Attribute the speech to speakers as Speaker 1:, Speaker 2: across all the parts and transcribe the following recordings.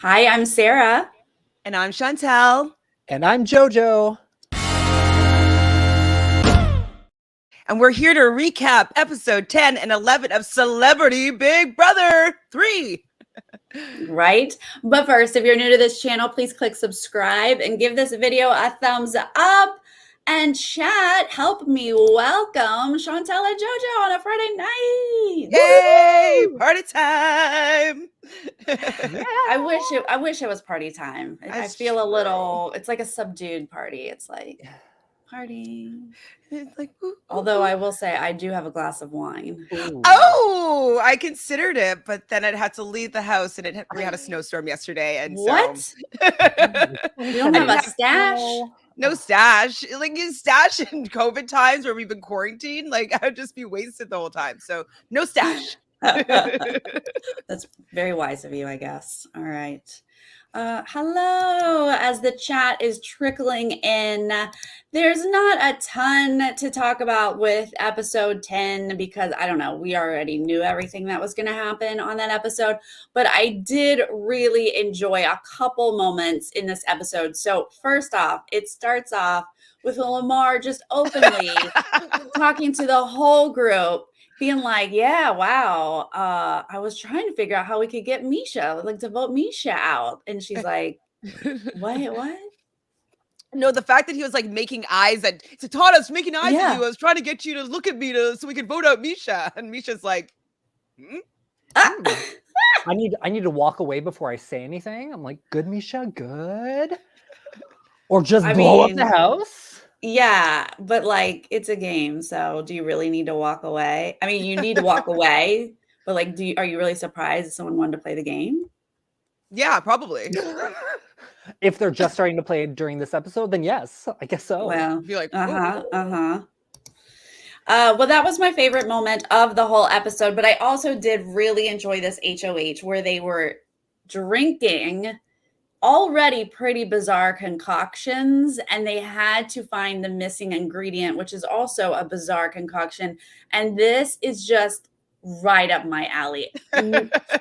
Speaker 1: Hi, I'm Sarah.
Speaker 2: And I'm Chantele.
Speaker 3: And I'm Jojo.
Speaker 2: And we're here to recap episode 10 and 11 of Celebrity Big Brother 3.
Speaker 1: Right? But first, if you're new to this channel, please click subscribe and give this video a thumbs up. And chat, help me welcome Chantele and Jojo on a Friday night.
Speaker 2: Yay! Woo! Party time!
Speaker 1: Yeah. I wish it was party time. I feel a little, it's like a subdued party. It's like party.
Speaker 2: It's like, ooh,
Speaker 1: although I will say I do have a glass of wine.
Speaker 3: Ooh.
Speaker 2: Oh, I considered it, but then I'd have to leave the house, and we had a snowstorm yesterday. And
Speaker 1: what?
Speaker 2: So...
Speaker 1: You don't have a stash?
Speaker 2: No stash. Like you stash in COVID times where we've been quarantined. Like I'd just be wasted the whole time. So no stash.
Speaker 1: That's very wise of you, I guess. All right. Hello, as the chat is trickling in. There's not a ton to talk about with episode 10 because I don't know, we already knew everything that was going to happen on that episode, but I did really enjoy a couple moments in this episode. So first off, it starts off with Lamar just openly talking to the whole group, being like, yeah, wow, I was trying to figure out how we could get Misha, like to vote Misha out. And she's like, what?
Speaker 2: No, the fact that he was like making eyes at Todd, I was making eyes at you. I was trying to get you to look at me so we could vote out Misha. And Misha's like,
Speaker 3: I need to walk away before I say anything. I'm like, good, Misha, good. Or just blow up the house.
Speaker 1: Yeah, but like it's a game, so do you really need to walk away? I mean, you need to walk away, but like, are you really surprised if someone wanted to play the game?
Speaker 2: Yeah, probably.
Speaker 3: If they're just starting to play it during this episode, then yes, I guess so.
Speaker 1: Well,
Speaker 2: be like,
Speaker 1: well, that was my favorite moment of the whole episode, but I also did really enjoy this HOH where they were drinking already pretty bizarre concoctions, and they had to find the missing ingredient, which is also a bizarre concoction. And this is just right up my alley.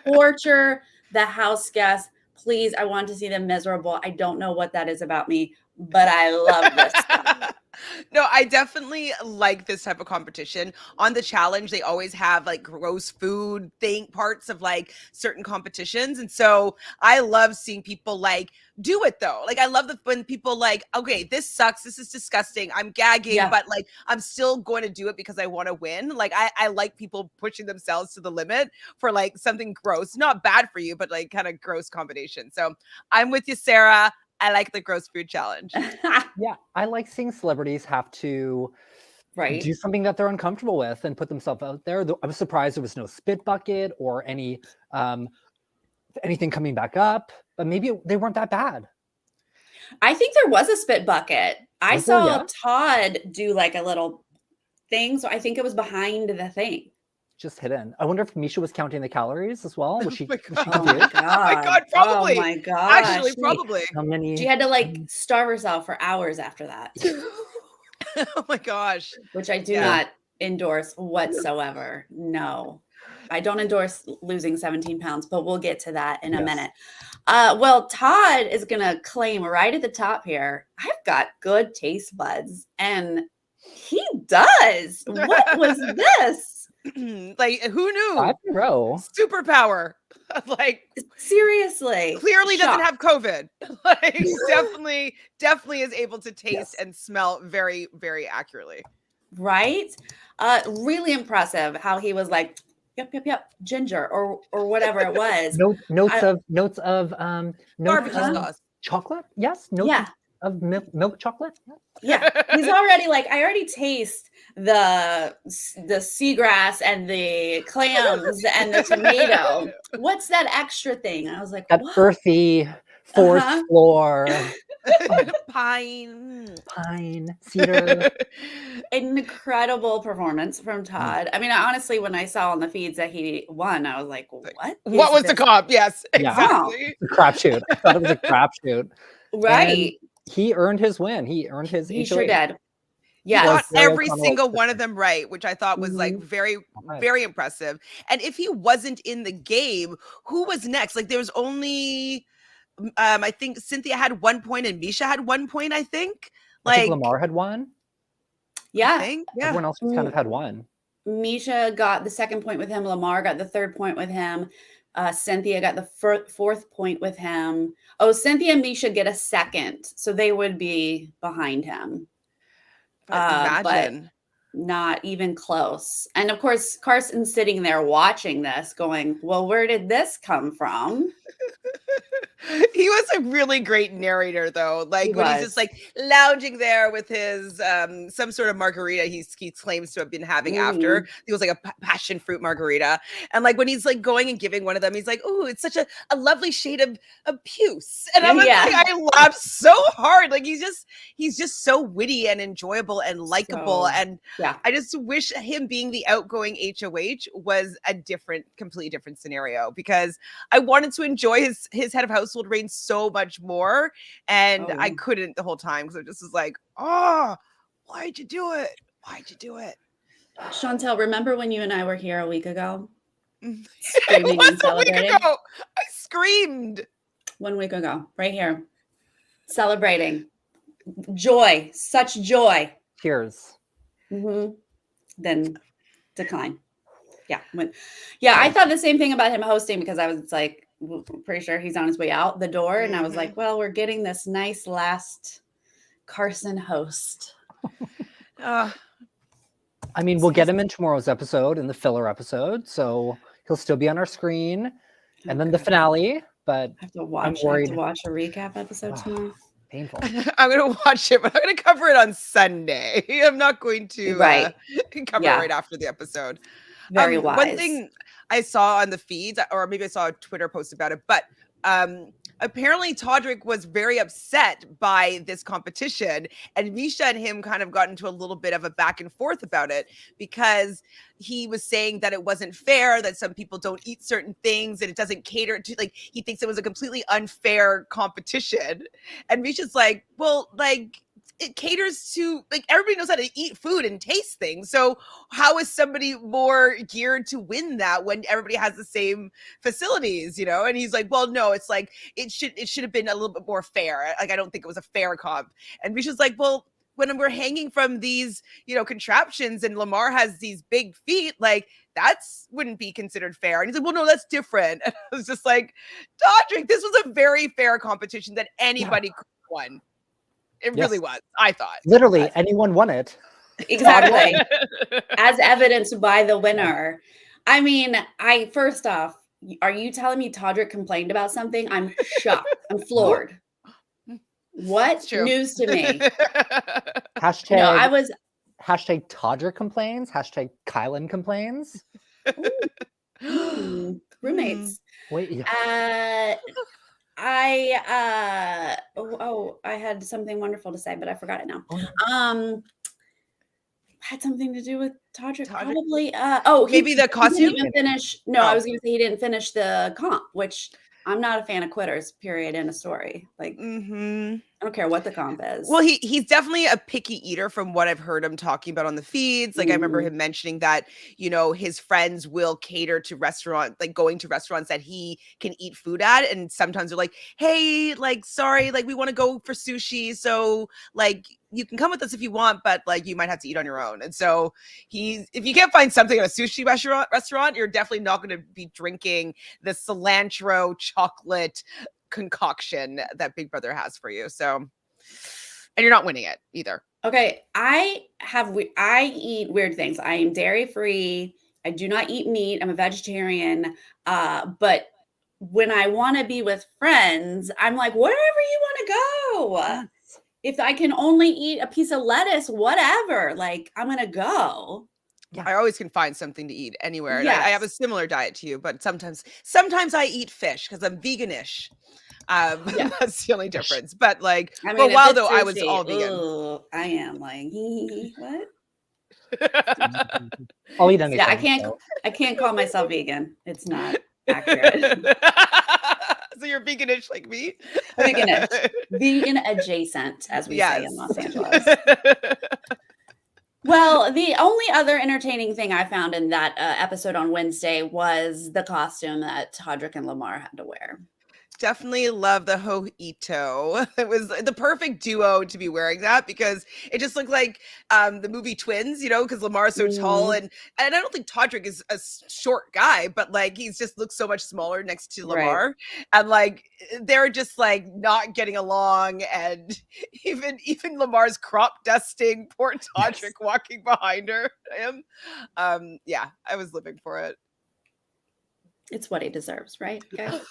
Speaker 1: Torture the house guests. Please, I want to see them miserable. I don't know what that is about me, but I love this stuff.
Speaker 2: No, I definitely like this type of competition. On the challenge, they always have like gross food parts of like certain competitions. And so I love seeing people like do it though. Like I love when people like, okay, this sucks. This is disgusting. I'm gagging, but like I'm still going to do it because I want to win. Like I like people pushing themselves to the limit for like something gross, not bad for you, but like kind of gross combination. So I'm with you, Sarah. I like the gross food challenge.
Speaker 3: Yeah, I like seeing celebrities have to do something that they're uncomfortable with and put themselves out there. I was surprised there was no spit bucket or anything coming back up, but maybe they weren't that bad.
Speaker 1: I think there was a spit bucket. I saw Todd do like a little thing, so I think it was behind the thing.
Speaker 3: Just hidden. I wonder if Misha was counting the calories as well. Was she?
Speaker 1: Oh my god!
Speaker 2: Probably.
Speaker 1: Oh my god!
Speaker 2: Actually, probably.
Speaker 3: How many?
Speaker 1: She had to like starve herself for hours after that.
Speaker 2: Oh my gosh!
Speaker 1: Which I do not endorse whatsoever. No, I don't endorse losing 17 pounds, but we'll get to that in a minute. Well, Todd is gonna claim right at the top here, I've got good taste buds, and he does. What was this?
Speaker 2: Like who knew? Superpower. Like
Speaker 1: seriously,
Speaker 2: clearly doesn't have COVID. Like definitely is able to taste and smell very, very accurately.
Speaker 1: Right? Really impressive how he was like, yep, ginger or whatever it was.
Speaker 3: Notes of
Speaker 2: barbecue sauce.
Speaker 3: Chocolate? Yes. Notes of milk chocolate?
Speaker 1: Yeah. He's already like, I already taste the seagrass and the clams and the tomato. What's that extra thing? I was like,
Speaker 3: that earthy forest floor.
Speaker 2: Pine,
Speaker 3: cedar.
Speaker 1: Incredible performance from Todd. I mean, honestly, when I saw on the feeds that he won, I was like, what?
Speaker 2: What was the comp? Yes, exactly.
Speaker 3: Crapshoot. I thought it was a crapshoot.
Speaker 1: Right.
Speaker 3: And he earned his win. He earned his
Speaker 1: He sure did.
Speaker 2: Yeah, got every single one of them right, which I thought was like very, very impressive. And if he wasn't in the game, who was next? Like there was only I think Cynthia had 1 point and Misha had 1 point, I think.
Speaker 3: I think Lamar had 1.
Speaker 1: Yeah.
Speaker 3: Everyone else kind of had 1.
Speaker 1: Misha got the 2nd point with him. Lamar got the 3rd point with him. Cynthia got the 4th point with him. Oh, Cynthia and Misha get a 2nd, so they would be behind him.
Speaker 2: But imagine.
Speaker 1: But not even close. And of course, Carson's sitting there watching this going, well, where did this come from?
Speaker 2: He was a really great narrator, though. Like when he's just like lounging there with his some sort of margarita he claims to have been having after. It was like a passion fruit margarita, and like when he's like going and giving one of them, he's like, "Oh, it's such a lovely shade of puce," and I'm like, I laughed so hard. Like he's just so witty and enjoyable and likable, and I just wish him being the outgoing HOH was a completely different scenario, because I wanted to enjoy his head of household reign so much more, and I couldn't the whole time because I just was like, oh, why'd you do it?
Speaker 1: Chantele, remember when you and I were here a week ago?
Speaker 2: Screaming and celebrating? I screamed
Speaker 1: 1 week ago, right here, celebrating. Joy, such joy.
Speaker 3: Tears.
Speaker 1: Then decline. I thought the same thing about him hosting, because I was like, pretty sure he's on his way out the door, and I was like, well, we're getting this nice last Carson host.
Speaker 3: I mean, we'll get him in tomorrow's episode, in the filler episode, so he'll still be on our screen, and then the finale. But
Speaker 1: I have to watch a recap episode tomorrow.
Speaker 3: Painful.
Speaker 2: I'm going to watch it, but I'm going to cover it on Sunday. I'm not going to cover it right after the episode.
Speaker 1: Very wise.
Speaker 2: One thing I saw on the feeds, or maybe I saw a Twitter post about it, but apparently Todrick was very upset by this competition, and Misha and him kind of got into a little bit of a back and forth about it, because he was saying that it wasn't fair, that some people don't eat certain things, and it doesn't cater to, like, he thinks it was a completely unfair competition. And Misha's like, well, like, it caters to, like, everybody knows how to eat food and taste things. So how is somebody more geared to win that when everybody has the same facilities, you know? And he's like, well, no, it's like, it should have been a little bit more fair. Like, I don't think it was a fair comp. And Misha's like, well, when we're hanging from these, you know, contraptions, and Lamar has these big feet, like, that's wouldn't be considered fair. And he's like, well, no, that's different. And I was just like, Todrick, this was a very fair competition that anybody could have won. It really was, I thought.
Speaker 3: Literally, anyone won it.
Speaker 1: Exactly. As evidenced by the winner. I mean, first off, are you telling me Todrick complained about something? I'm shocked. I'm floored. What? News to me.
Speaker 3: Hashtag,
Speaker 1: no, I was.
Speaker 3: Hashtag Todrick complains. Hashtag Kylan complains.
Speaker 1: Roommates.
Speaker 3: Wait.
Speaker 1: I had something wonderful to say, but I forgot it now. Had something to do with Todrick. Probably.
Speaker 2: Maybe the costume.
Speaker 1: He didn't even finish. No, I was going to say he didn't finish the comp, which I'm not a fan of quitters. Period. In a story, like I don't care what the comp is.
Speaker 2: Well, he's definitely a picky eater from what I've heard him talking about on the feeds. Like I remember him mentioning that, you know, his friends will cater to restaurants, like going to restaurants that he can eat food at. And sometimes they're like, hey, like, sorry, like we want to go for sushi. So like you can come with us if you want, but like you might have to eat on your own. And so if you can't find something at a sushi restaurant, you're definitely not going to be drinking the cilantro chocolate concoction that Big Brother has for you. So, and you're not winning it either.
Speaker 1: Okay, I eat weird things. I am dairy free. I do not eat meat. I'm a vegetarian. But when I want to be with friends, I'm like, wherever you want to go. Yes. If I can only eat a piece of lettuce, whatever, like I'm gonna go.
Speaker 2: Yeah. I always can find something to eat anywhere. Yes. I have a similar diet to you, but sometimes I eat fish because I'm veganish. That's the only difference. But like, I mean, for a while though, I was all vegan.
Speaker 1: I am like, what?
Speaker 3: I'll eat anything.
Speaker 1: Yeah, I can't call myself vegan. It's not accurate.
Speaker 2: So you're veganish like me?
Speaker 1: Veganish. Vegan adjacent, as we say in Los Angeles. Well, the only other entertaining thing I found in that episode on Wednesday was the costume that Todrick and Lamar had to wear.
Speaker 2: definitely love the Hojito. It was the perfect duo to be wearing that because it just looked like the movie Twins, because Lamar is so tall and I don't think Todrick is a short guy, but like he's just looks so much smaller next to Lamar, and like they're just like not getting along, and even Lamar's crop dusting poor Todrick walking behind him. Yeah, I was living for it.
Speaker 1: It's what he deserves, right, guys?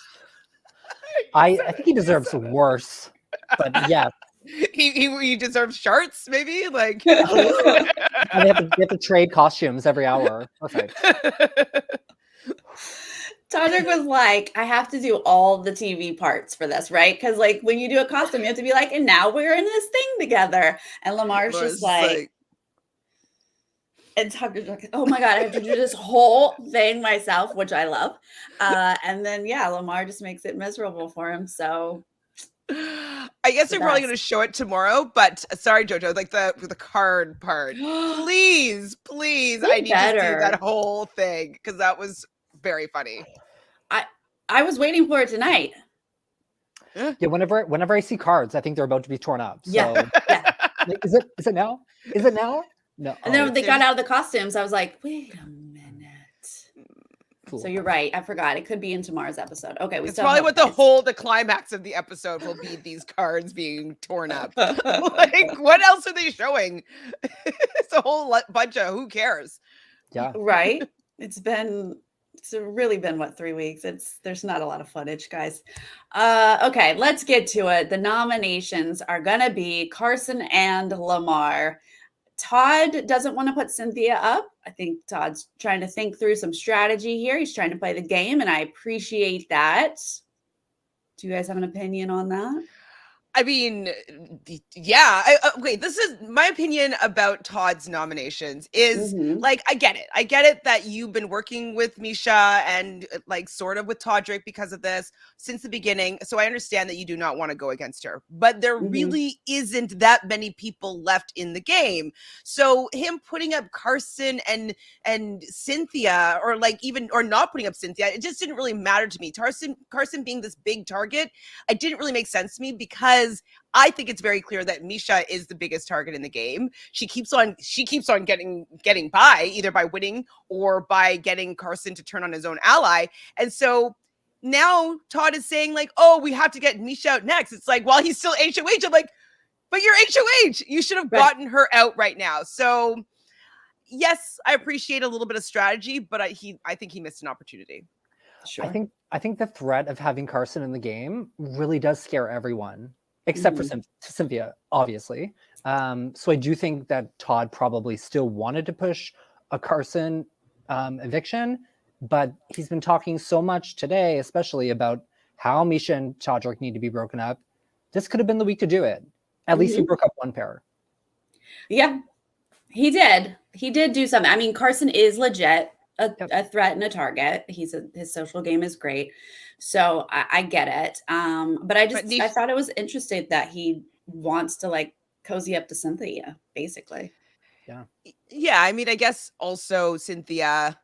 Speaker 3: I think he deserves worse, but yeah.
Speaker 2: He deserves shirts, maybe like.
Speaker 3: They have to trade costumes every hour. Perfect.
Speaker 1: Todrick was like, I have to do all the TV parts for this, right? Because like when you do a costume, you have to be like, and now we're in this thing together. And Lamar's just like, and Todrick's like, oh my God, I have to do this whole thing myself, which I love. And then Lamar just makes it miserable for him. So
Speaker 2: I guess they're probably going to show it tomorrow, but sorry, Jojo, like the card part. please, I need to see that whole thing because that was very funny.
Speaker 1: I was waiting for it tonight.
Speaker 3: Yeah, whenever I see cards, I think they're about to be torn up. So.
Speaker 1: Yeah.
Speaker 3: Like, is it now? Is it now? No.
Speaker 1: And then when they got out of the costumes, I was like, wait a minute. Cool. So you're right. I forgot. It could be in tomorr's episode. Okay.
Speaker 2: It's probably what the climax of the episode will be, these cards being torn up. Like, what else are they showing? It's a whole bunch of who cares?
Speaker 3: Yeah.
Speaker 1: Right. It's really been 3 weeks. There's not a lot of footage, guys. Okay, let's get to it. The nominations are gonna be Carson and Lamar. Todd doesn't want to put Cynthia up. I think Todd's trying to think through some strategy here. He's trying to play the game, and I appreciate that. Do you guys have an opinion on that?
Speaker 2: I mean, yeah. Okay, this is my opinion about Todd's nominations is like, I get it that you've been working with Misha and like sort of with Todrick because of this since the beginning. So I understand that you do not want to go against her, but there really isn't that many people left in the game. So him putting up Carson and Cynthia, or like or not putting up Cynthia, it just didn't really matter to me. Carson being this big target, it didn't really make sense to me because I think it's very clear that Misha is the biggest target in the game. She keeps on getting by, either by winning or by getting Carson to turn on his own ally. And so now Todd is saying like, oh, we have to get Misha out next. It's like, while he's still HOH, I'm like, but you're HOH. You should have gotten her out right now. So yes, I appreciate a little bit of strategy, but I think he missed an opportunity.
Speaker 1: Sure.
Speaker 3: I think the threat of having Carson in the game really does scare everyone, except for Cynthia, obviously. So I do think that Todd probably still wanted to push a Carson eviction, but he's been talking so much today, especially about how Misha and Todrick need to be broken up. This could have been the week to do it. At least he broke up one pair. Yeah,
Speaker 1: he did. He did do something. I mean, Carson is legit a threat and a target. His social game is great. So I get it. But I thought it was interesting that he wants to like cozy up to Cynthia, basically.
Speaker 3: Yeah.
Speaker 2: Yeah. I mean, I guess also Cynthia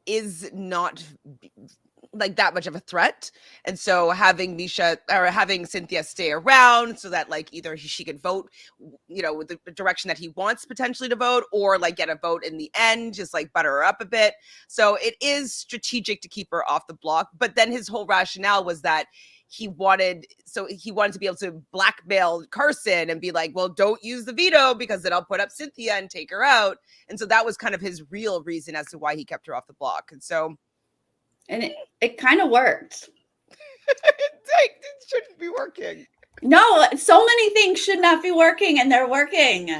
Speaker 2: is not like that much of a threat. And so having Misha or having Cynthia stay around so that like either she could vote, with the direction that he wants potentially to vote, or like get a vote in the end, just like butter her up a bit. So it is strategic to keep her off the block. But then his whole rationale was that he wanted to be able to blackmail Carson and be like, well, don't use the veto because then I'll put up Cynthia and take her out. And so that was kind of his real reason as to why he kept her off the block. And so
Speaker 1: and it kind of worked.
Speaker 2: It shouldn't be working.
Speaker 1: No, so many things should not be working, and they're working.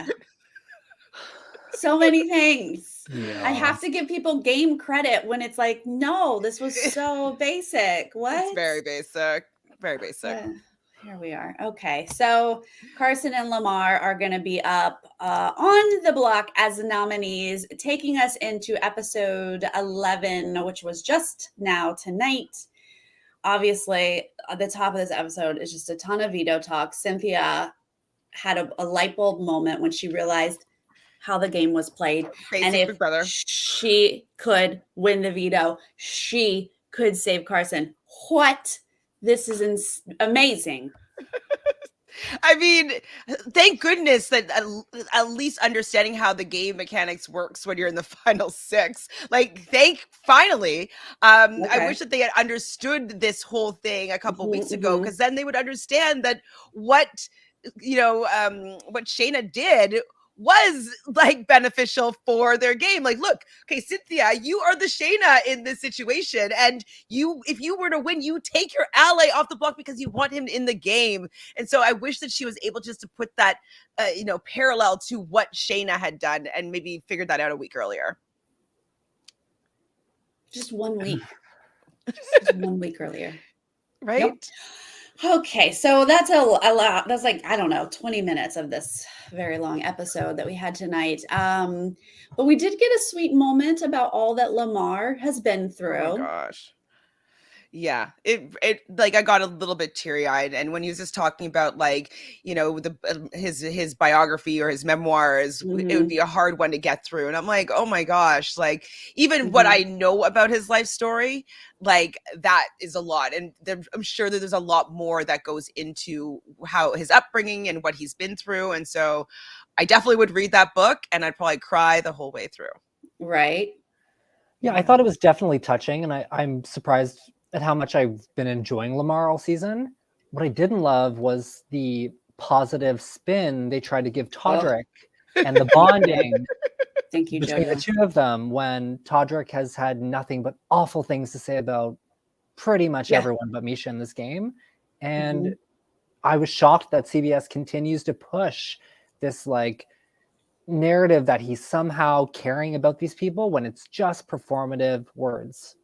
Speaker 1: So many things. Yeah. I have to give people game credit when it's like, no, this was so basic. What?
Speaker 2: It's very basic. Very basic.
Speaker 1: Here we are. Okay. So Carson and Lamar are going to be up on the block as nominees, taking us into episode 11, which was just now tonight. Obviously, at the top of this episode is just a ton of veto talk. Cynthia had a light bulb moment when she realized how the game was played. And if she could win the veto, she could save Carson. What This is amazing.
Speaker 2: I mean, thank goodness that at least understanding how the game mechanics works when you're in the final six. Like, finally. I
Speaker 1: Okay.
Speaker 2: wish that they had understood this whole thing a couple weeks ago,
Speaker 1: Mhm.
Speaker 2: because then they would understand that what Shayna did was like beneficial for their game. Like, look, okay, Cynthia, you are the Shayna in this situation, and if you were to win, you take your ally off the block because you want him in the game. And so I wish that she was able just to put that parallel to what Shayna had done and maybe figured that out a week earlier.
Speaker 1: Just 1 week. Just 1 week earlier.
Speaker 2: Right?
Speaker 1: Yep. Okay, so that's a lot. That's like, I don't know, 20 minutes of this very long episode that we had tonight. But we did get a sweet moment about all that Lamar has been through.
Speaker 2: Oh my gosh. Yeah, it like I got a little bit teary-eyed, and when he was just talking about like, his biography or his memoirs, it would be a hard one to get through. And I'm like, oh my gosh, like even what I know about his life story, like that is a lot. And I'm sure that there's a lot more that goes into how his upbringing and what he's been through. And so I definitely would read that book, and I'd probably cry the whole way through.
Speaker 1: Right.
Speaker 3: Yeah, I thought it was definitely touching, and I'm surprised at how much I've been enjoying Lamar all season. What I didn't love was the positive spin they tried to give Todrick and the bonding
Speaker 1: Thank you,
Speaker 3: between the two of them, when Todrick has had nothing but awful things to say about pretty much everyone but Misha in this game. And I was shocked that CBS continues to push this like narrative that he's somehow caring about these people when it's just performative words.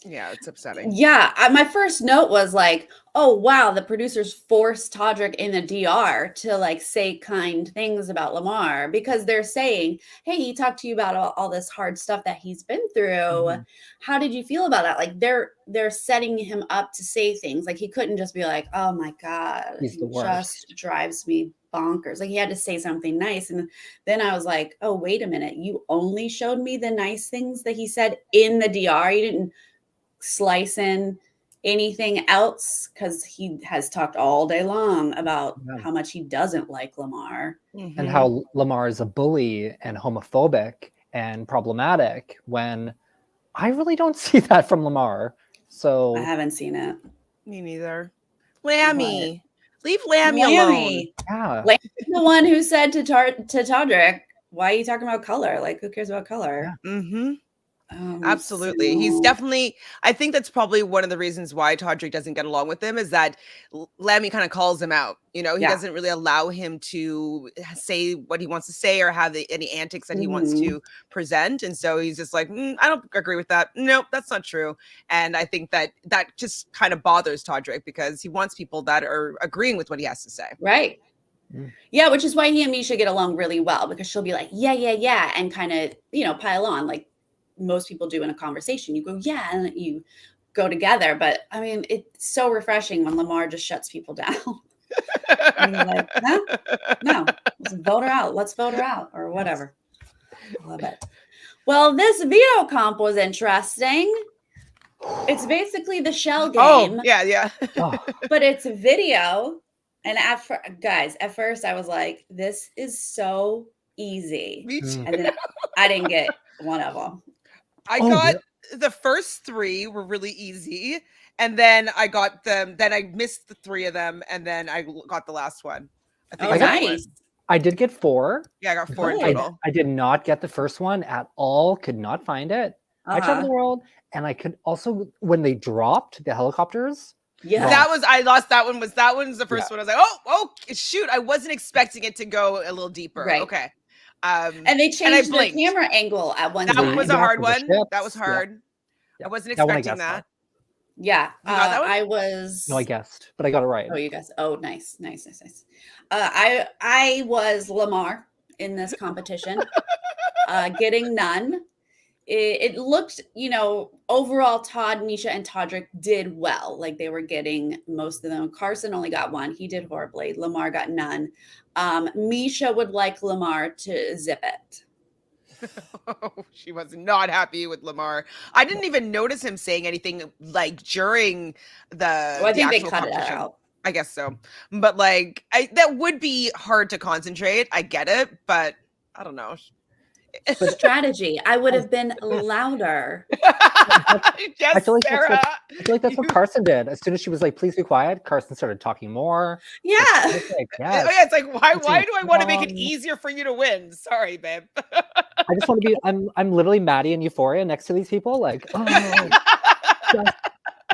Speaker 2: Yeah, it's upsetting.
Speaker 1: Yeah, my first note was like, oh wow, the producers forced Todrick in the DR to like say kind things about Lamar, because they're saying, hey, he talked to you about all this hard stuff that he's been through. How did you feel about that? Like they're setting him up to say things. Like he couldn't just be like, oh my God,
Speaker 3: he's the worst.
Speaker 1: Just drives me bonkers. Like he had to say something nice. And then I was like, oh, wait a minute, you only showed me the nice things that he said in the DR. You didn't slice in anything else, because he has talked all day long about how much he doesn't like Lamar
Speaker 3: and how Lamar is a bully and homophobic and problematic, when I really don't see that from Lamar. So
Speaker 1: I haven't seen it.
Speaker 2: Me neither. Lammy. Leave Lammy alone.
Speaker 1: Yeah. Lammy's the one who said to Todrick, why are you talking about color? Like, who cares about color?
Speaker 2: Yeah. Absolutely. He's definitely, I think that's probably one of the reasons why Todrick doesn't get along with him, is that Lammy kind of calls him out. He doesn't really allow him to say what he wants to say or have any antics that he wants to present. And so he's just like, I don't agree with that. Nope, that's not true. And I think that just kind of bothers Todrick, because he wants people that are agreeing with what he has to say.
Speaker 1: Right. Yeah, which is why he and Misha get along really well, because she'll be like, yeah, and kind of, pile on like most people do in a conversation. You go, yeah, and you go together. But I mean, it's so refreshing when Lamar just shuts people down. Like, no, let's vote her out. Let's vote her out, or whatever. I love it. Well, this veto comp was interesting. It's basically the shell game.
Speaker 2: Oh, yeah.
Speaker 1: But it's a video. And at first I was like, this is so easy.
Speaker 2: Me too.
Speaker 1: And then I didn't get one of them.
Speaker 2: I got the first three were really easy, and then I got them. Then I missed the three of them, and then I got the last one.
Speaker 1: Nice.
Speaker 3: I did get 4.
Speaker 2: Yeah, I got 4 in total.
Speaker 3: I did not get the first one at all. Could not find it. I traveled the world, and I could also, when they dropped the helicopters.
Speaker 1: Yeah,
Speaker 2: I lost that one. That one's the first one. I was like, oh, shoot! I wasn't expecting it to go a little deeper. Right. Okay.
Speaker 1: And they changed the camera angle at one time.
Speaker 2: That was a hard one. That was hard. I wasn't expecting that.
Speaker 1: Yeah.
Speaker 2: You got that one?
Speaker 1: I was.
Speaker 3: No, I guessed, but I got it right.
Speaker 1: Oh, you guessed. Oh, nice. I was Lamar in this competition, getting none. It looked, overall, Todd, Misha, and Todrick did well. Like they were getting most of them. Carson only got 1. He did horribly. Lamar got none. Misha would like Lamar to zip it.
Speaker 2: She was not happy with Lamar. I didn't even notice him saying anything like during
Speaker 1: Well, I
Speaker 2: the
Speaker 1: think they
Speaker 2: actual
Speaker 1: cut it
Speaker 2: competition.
Speaker 1: out.
Speaker 2: I guess so. But like that would be hard to concentrate. I get it, but I don't know.
Speaker 1: Strategy. I would have been louder.
Speaker 2: Yes,
Speaker 3: I feel like
Speaker 2: Sarah.
Speaker 3: that's what Carson did. As soon as she was like, "Please be quiet," Carson started talking more.
Speaker 1: Yeah.
Speaker 3: It's like,
Speaker 2: Yeah,
Speaker 3: yes,
Speaker 2: it's like why do I want to make it
Speaker 3: strong.
Speaker 2: easier for you to win? Sorry, babe.
Speaker 3: I just want to be. I'm literally Maddie in Euphoria next to these people. Like, oh, just,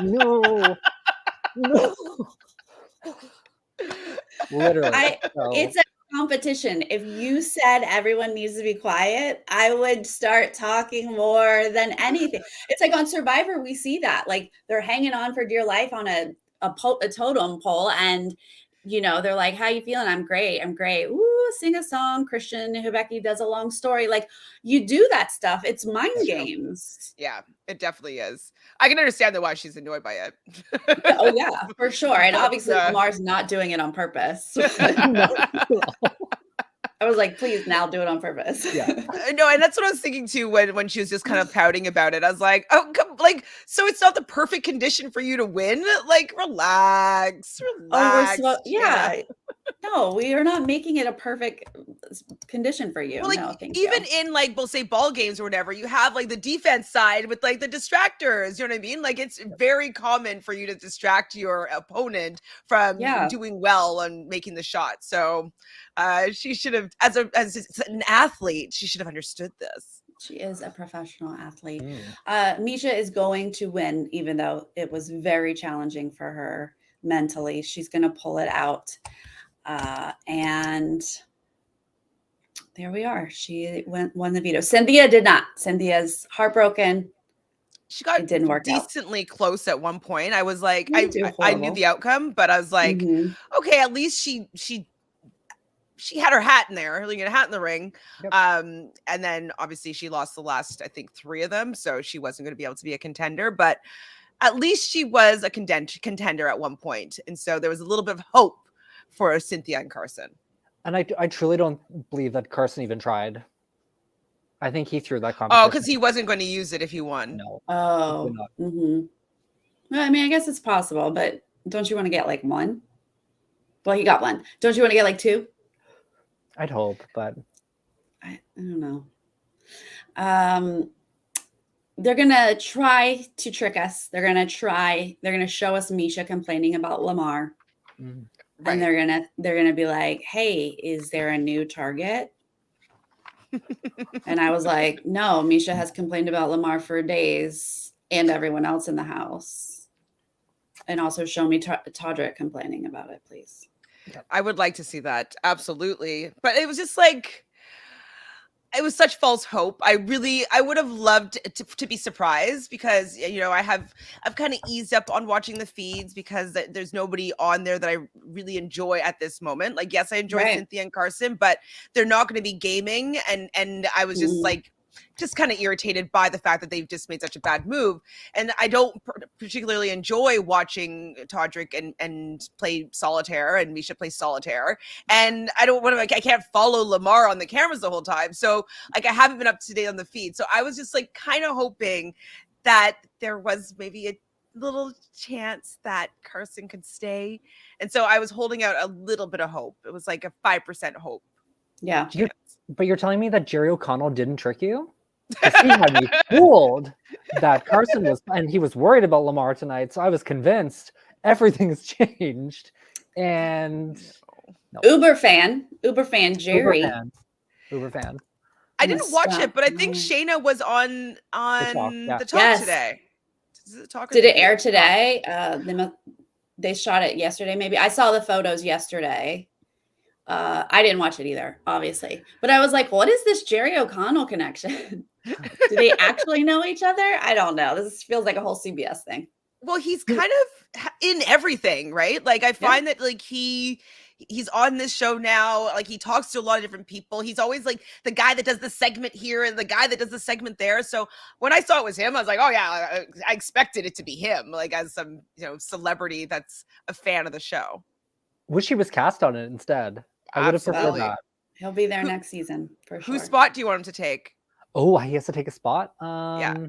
Speaker 3: no. Literally.
Speaker 1: It's a competition. If you said everyone needs to be quiet, I would start talking more than anything. It's like on Survivor, we see that. Like they're hanging on for dear life on a totem pole, and they're like, "How you feeling?" "I'm great. I'm great." "Ooh, sing a song." Christian Hubecki does a long story. Like you do that stuff. It's mind games.
Speaker 2: Yeah, it definitely is. I can understand why she's annoyed by it.
Speaker 1: Oh yeah, for sure. And obviously Lamar's not doing it on purpose. I was like, please now do it on purpose.
Speaker 3: Yeah.
Speaker 2: No, and that's what I was thinking too when she was just kind of pouting about it. I was like, oh, so it's not the perfect condition for you to win? Like, relax.
Speaker 1: Oh, yeah. No, we are not making it a perfect condition for you.
Speaker 2: Well, like,
Speaker 1: no, thank
Speaker 2: even
Speaker 1: you.
Speaker 2: in like, we'll say ball games or whatever, you have like the defense side with like the distractors. You know what I mean? Like, it's very common for you to distract your opponent from doing well and making the shot. So she should have, as an athlete, she should have understood this.
Speaker 1: She is a professional athlete. Misha is going to win, even though it was very challenging for her mentally. She's going to pull it out. And there we are. She won the veto. Cynthia did not. Cynthia's heartbroken.
Speaker 2: She got
Speaker 1: didn't work
Speaker 2: decently close at one point. I was like, I knew the outcome, but I was like, okay, at least she had her hat in there, like a hat in the ring. Yep. And then obviously she lost the last, I think, 3 of them. So she wasn't going to be able to be a contender, but at least she was a contender at one point. And so there was a little bit of hope for Cynthia and Carson.
Speaker 3: And I truly don't believe that Carson even tried. I think he threw that competition.
Speaker 2: Oh, because he wasn't going to use it if he won.
Speaker 3: No.
Speaker 1: Oh. Well, I mean, I guess it's possible, but don't you want to get like 1? Well, he got 1. Don't you want to get like 2?
Speaker 3: I'd hope, but
Speaker 1: I don't know. They're gonna try to trick us. They're gonna show us Misha complaining about Lamar. Right. And they're gonna be like, "Hey, is there a new target?" And I was like, "No, Misha has complained about Lamar for days, and everyone else in the house. And also show me Todrick complaining about it, please."
Speaker 2: I would like to see that, absolutely. But it was just like, it was such false hope. I would have loved to be surprised, because I've kind of eased up on watching the feeds because there's nobody on there that I really enjoy at this moment. Like, yes, I enjoy Cynthia and Carson, but they're not going to be gaming, and I was just like, just kind of irritated by the fact that they've just made such a bad move. And I don't particularly enjoy watching Todrick and play solitaire, and Misha play solitaire. And I can't follow Lamar on the cameras the whole time. So like, I haven't been up to date on the feed. So I was just like kind of hoping that there was maybe a little chance that Carson could stay. And so I was holding out a little bit of hope. It was like a 5% hope.
Speaker 1: Yeah.
Speaker 3: But you're telling me that Jerry O'Connell didn't trick you? He had me fooled that Carson was, and he was worried about Lamar tonight. So I was convinced everything's changed. And
Speaker 1: Uber fan Jerry.
Speaker 3: Uber fan.
Speaker 2: I didn't watch it, but I think Shayna was on the talk today.
Speaker 1: Did it air today? They shot it yesterday. Maybe I saw the photos yesterday. I didn't watch it either, obviously. But I was like, what is this Jerry O'Connell connection? Do they actually know each other? I don't know. This feels like a whole CBS thing.
Speaker 2: Well, he's kind of in everything, right? Like, I find that like he's on this show now. Like, he talks to a lot of different people. He's always like the guy that does the segment here and the guy that does the segment there. So when I saw it was him, I was like, oh yeah, I expected it to be him, like as some celebrity that's a fan of the show.
Speaker 3: Wish he was cast on it instead. I would have preferred that.
Speaker 1: He'll be there next season for sure.
Speaker 2: Whose spot do you want him to take?
Speaker 3: Oh, he has to take a spot.
Speaker 2: Yeah.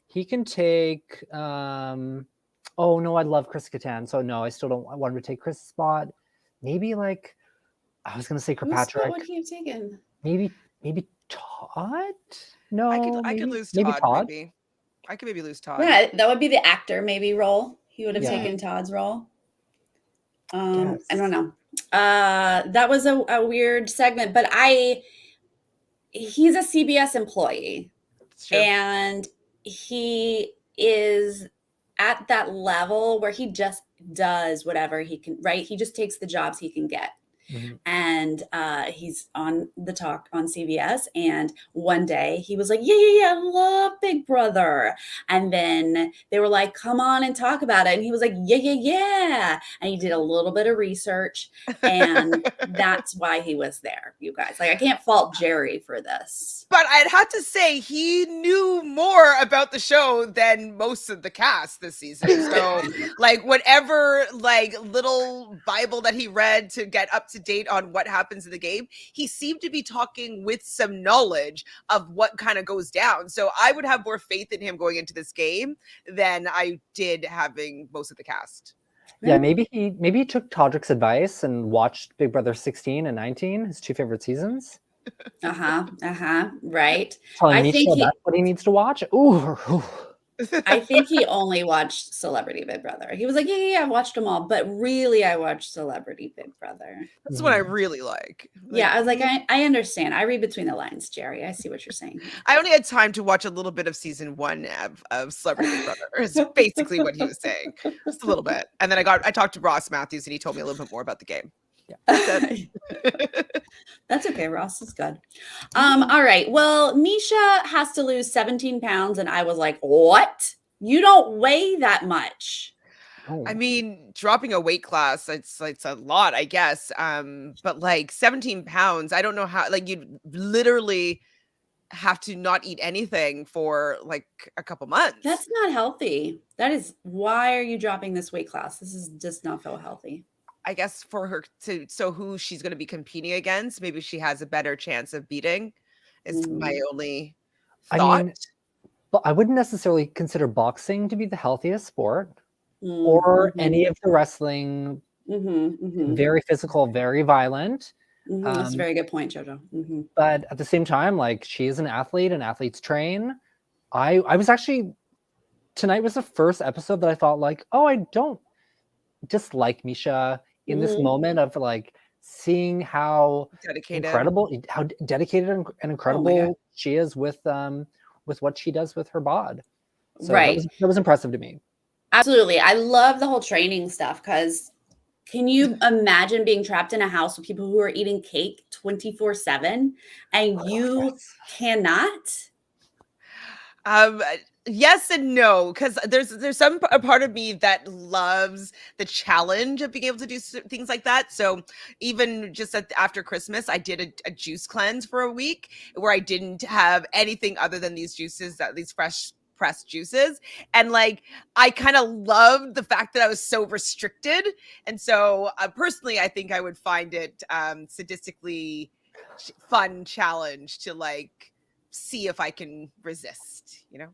Speaker 3: He can take. Oh no, I love Chris Kattan, so no, I still don't want him to take Chris' spot. Maybe like I was gonna say
Speaker 1: Whose spot
Speaker 3: Kirkpatrick.
Speaker 1: would he have taken?
Speaker 3: Maybe Todd.
Speaker 2: I
Speaker 3: No,
Speaker 2: could
Speaker 3: maybe
Speaker 2: lose
Speaker 3: maybe
Speaker 2: Todd,
Speaker 3: Todd.
Speaker 2: maybe. I could maybe lose Todd.
Speaker 1: Yeah, that would be the actor maybe role. He would have
Speaker 3: Yeah.
Speaker 1: taken Todd's role.
Speaker 3: Yes.
Speaker 1: I don't know. That was a weird segment, but he's a CBS employee.
Speaker 2: It's true.
Speaker 1: And he is at that level where he just does whatever he can, right? He just takes the jobs he can get.
Speaker 3: Mhm.
Speaker 1: And he's on the talk on CBS. And one day he was like, yeah, I love Big Brother. And then they were like, come on and talk about it. And he was like, yeah. And he did a little bit of research. And that's why he was there, you guys. Like, I can't fault Jerry for this.
Speaker 2: But I'd have to say he knew more about the show than most of the cast this season. So like whatever like little Bible that he read to get up to date on what happens in the game, he seemed to be talking with some knowledge of what kind of goes down. So I would have more faith in him going into this game than I did having most of the cast.
Speaker 3: Yeah, maybe he took Todrick's advice and watched Big Brother 16 and 19, his two favorite seasons.
Speaker 1: Right.
Speaker 3: Telling
Speaker 1: I
Speaker 3: Misha
Speaker 1: think
Speaker 3: that's what he needs to watch. Ooh.
Speaker 1: I think he only watched Celebrity Big Brother. He was like, yeah, I watched them all, but really I watched Celebrity Big Brother.
Speaker 2: That's what I really like.
Speaker 1: Yeah, I was like, I understand. I read between the lines, Jerry. I see what you're saying.
Speaker 2: I only had time to watch a little bit of season 1 of Celebrity Big Brother. Is basically what he was saying, just a little bit. And then I talked to Ross Matthews, and he told me a little bit more about the game.
Speaker 1: Yeah. That's okay. Ross is good. All right. Well, Misha has to lose 17 pounds, and I was like, what? You don't weigh that much.
Speaker 3: Oh.
Speaker 2: I mean, dropping a weight class, it's a lot, I guess. But like 17 pounds, I don't know how, like you'd literally have to not eat anything for like a couple months.
Speaker 1: That's not healthy. That is, why are you dropping this weight class? This does not feel healthy.
Speaker 2: I guess for her so who she's going to be competing against, maybe she has a better chance of beating is my only thought.
Speaker 3: I mean, but I wouldn't necessarily consider boxing to be the healthiest sport or any of the wrestling. Very physical, very violent.
Speaker 1: That's a very good point, Jojo.
Speaker 3: But at the same time, like she is an athlete and athletes train. I was actually, tonight was the first episode that I thought like, oh, I don't dislike Misha in this moment of like seeing how dedicated and incredible she is with what she does with her bod. So
Speaker 1: right.
Speaker 3: That was impressive to me.
Speaker 1: Absolutely. I love the whole training stuff because can you imagine being trapped in a house with people who are eating cake 24/7 and you cannot?
Speaker 2: Yes and no, because there's some a part of me that loves the challenge of being able to do things like that. So even just after Christmas, I did a juice cleanse for a week where I didn't have anything other than these juices, these fresh pressed juices, and like I kind of loved the fact that I was so restricted. And so personally, I think I would find it sadistically fun challenge to like see if I can resist, you know.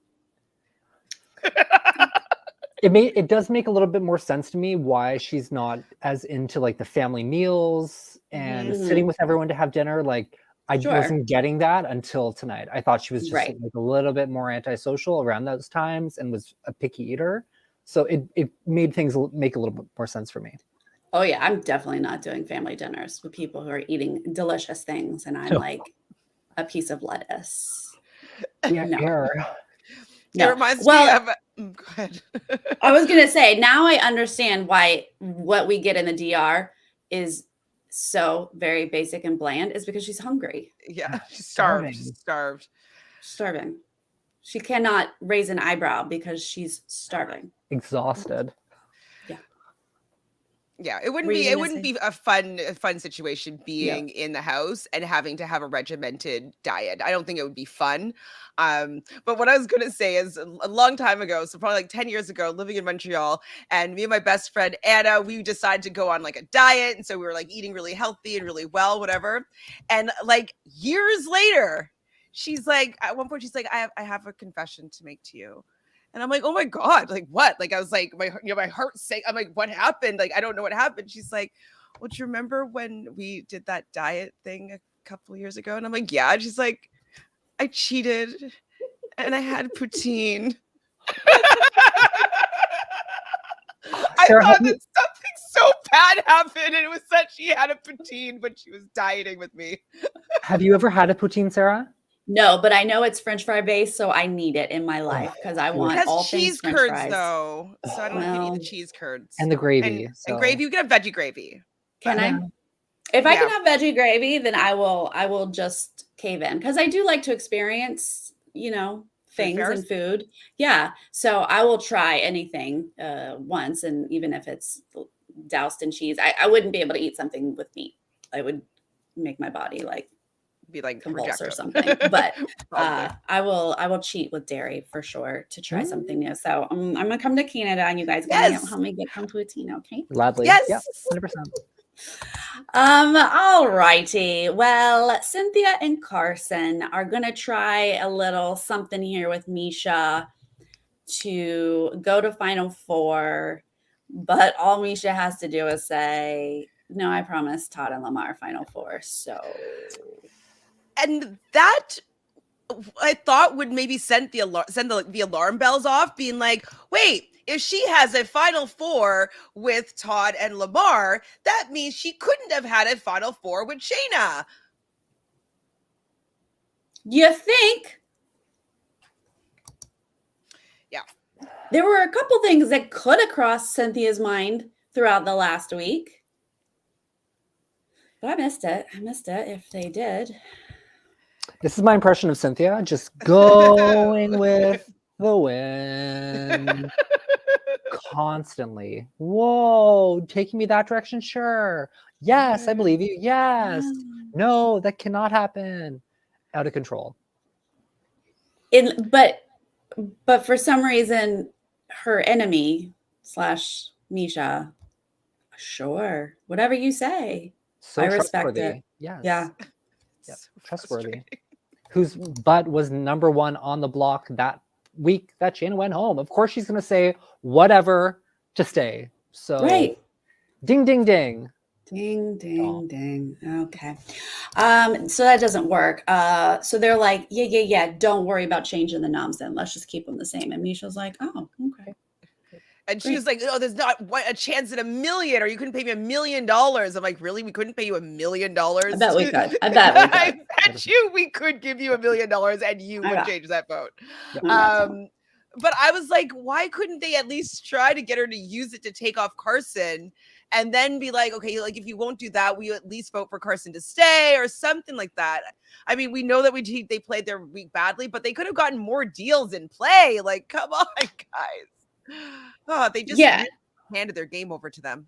Speaker 3: It does make a little bit more sense to me why she's not as into like the family meals and sitting with everyone to have dinner. Like I wasn't getting that until tonight. I thought she was just like a little bit more antisocial around those times and was a picky eater. So it made things make a little bit more sense for me.
Speaker 1: Oh yeah, I'm definitely not doing family dinners with people who are eating delicious things and I'm like a piece of lettuce.
Speaker 3: Yeah, no.
Speaker 2: It reminds me of. Go ahead.
Speaker 1: I was gonna say now I understand why what we get in the DR is so very basic and bland is because she's hungry.
Speaker 2: Yeah, she's starved. She's
Speaker 1: starving. She cannot raise an eyebrow because she's starving.
Speaker 3: Exhausted.
Speaker 2: Yeah, it wouldn't be a fun situation being in the house and having to have a regimented diet. I don't think it would be fun. But what I was going to say is a long time ago, so probably like 10 years ago, living in Montreal, and me and my best friend Anna, we decided to go on like a diet, and so we were like eating really healthy and really well, whatever. And like years later, she's like, at one point, she's like, I have a confession to make to you. And I'm like, oh my God, like what? Like, I was like, my heart sank. I'm like, what happened? Like, I don't know what happened. She's like, well, do you remember when we did that diet thing a couple of years ago? And I'm like, yeah. And she's like, I cheated and I had poutine. I
Speaker 3: Sarah,
Speaker 2: thought that something so bad happened, and it was that she had a poutine when she was dieting with me.
Speaker 3: have you ever had a poutine, Sarah?
Speaker 1: No, but I know it's French fry based, so I need it in my life because I
Speaker 2: It
Speaker 1: want
Speaker 2: has
Speaker 1: all things
Speaker 2: cheese
Speaker 1: French
Speaker 2: curds
Speaker 1: fries.
Speaker 2: though, so I don't know if you
Speaker 1: Well,
Speaker 2: need the cheese curds
Speaker 3: And the gravy.
Speaker 2: and gravy. You can have veggie gravy.
Speaker 1: Can
Speaker 3: Yeah.
Speaker 1: I? If I can
Speaker 2: Yeah.
Speaker 1: have veggie gravy, then I will just cave in because I do like to experience, things
Speaker 2: fairs?
Speaker 1: and food. Yeah. So I will try anything once, and even if it's doused in cheese, I wouldn't be able to eat something with meat. I would make my body like
Speaker 2: Be like
Speaker 1: convulse or
Speaker 2: rejecto.
Speaker 1: something. But
Speaker 2: Probably.
Speaker 1: I will cheat with dairy for sure to try something new. So I'm gonna come to Canada, and you guys gonna
Speaker 2: Yes.
Speaker 1: help me get some poutine, okay?
Speaker 3: Gladly.
Speaker 2: Yes.
Speaker 3: Yep, 100%.
Speaker 1: All righty. Well, Cynthia and Carson are gonna try a little something here with Misha to go to Final Four, but all Misha has to do is say, "No, I promise Todd and Lamar Final Four." So,
Speaker 2: And that I thought would maybe send the alarm bells off, being like, wait, if she has a Final Four with Todd and Lamar, that means she couldn't have had a Final Four with Shayna.
Speaker 1: you think?
Speaker 2: Yeah.
Speaker 1: There were a couple things that could have crossed Cynthia's mind throughout the last week. But I missed it. If they did.
Speaker 3: This is my impression of Cynthia, just going with the wind constantly. Whoa, taking me that direction? Sure. Yes, I believe you. Yes. No, that cannot happen. Out of control.
Speaker 1: But for some reason, her enemy / Misha, sure, whatever you say.
Speaker 3: So
Speaker 1: I respect
Speaker 3: trustworthy.
Speaker 1: it.
Speaker 3: Yes.
Speaker 1: Yeah.
Speaker 3: Yep.
Speaker 2: So
Speaker 3: Trustworthy.
Speaker 2: frustrating.
Speaker 3: Whose butt was #1 on the block that week that Shayna went home. Of course she's gonna say whatever to stay. So
Speaker 1: Right.
Speaker 3: ding ding ding.
Speaker 1: Ding, ding,
Speaker 3: Oh.
Speaker 1: ding. Okay. So that doesn't work. So they're like, yeah. Don't worry about changing the noms then. Let's just keep them the same. And Misha's like, oh, okay.
Speaker 2: And she
Speaker 1: Great.
Speaker 2: was like, "Oh, there's not a chance in a million, or you couldn't pay me $1 million." I'm like, "Really? We couldn't pay you $1 million?"
Speaker 1: I bet we could. I bet we could.
Speaker 2: I bet you we could give you $1 million, and you
Speaker 1: I
Speaker 2: would
Speaker 1: bet.
Speaker 2: change that vote.
Speaker 3: Yep.
Speaker 2: But I was like, why couldn't they at least try to get her to use it to take off Carson, and then be like, okay, like if you won't do that, we at least vote for Carson to stay or something like that. I mean, we know that they played their week badly, but they could have gotten more deals in play. Like, come on, guys. Oh, they just really handed their game over to them.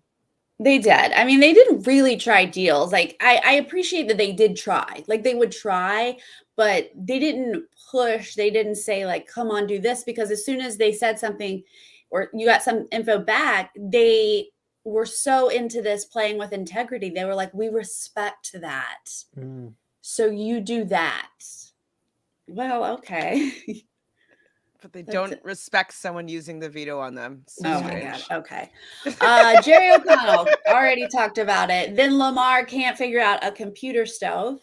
Speaker 1: They did. I mean, they didn't really try deals. Like, I appreciate that they did try. Like, they would try, but they didn't push. They didn't say, like, come on, do this. Because as soon as they said something or you got some info back, they were so into this playing with integrity. They were like, we respect that. So you do that. Well, okay.
Speaker 2: But they don't respect someone using the veto on them. So
Speaker 1: oh
Speaker 2: strange.
Speaker 1: my God. Okay. Jerry O'Connell already talked about it. Then Lamar can't figure out a computer stove.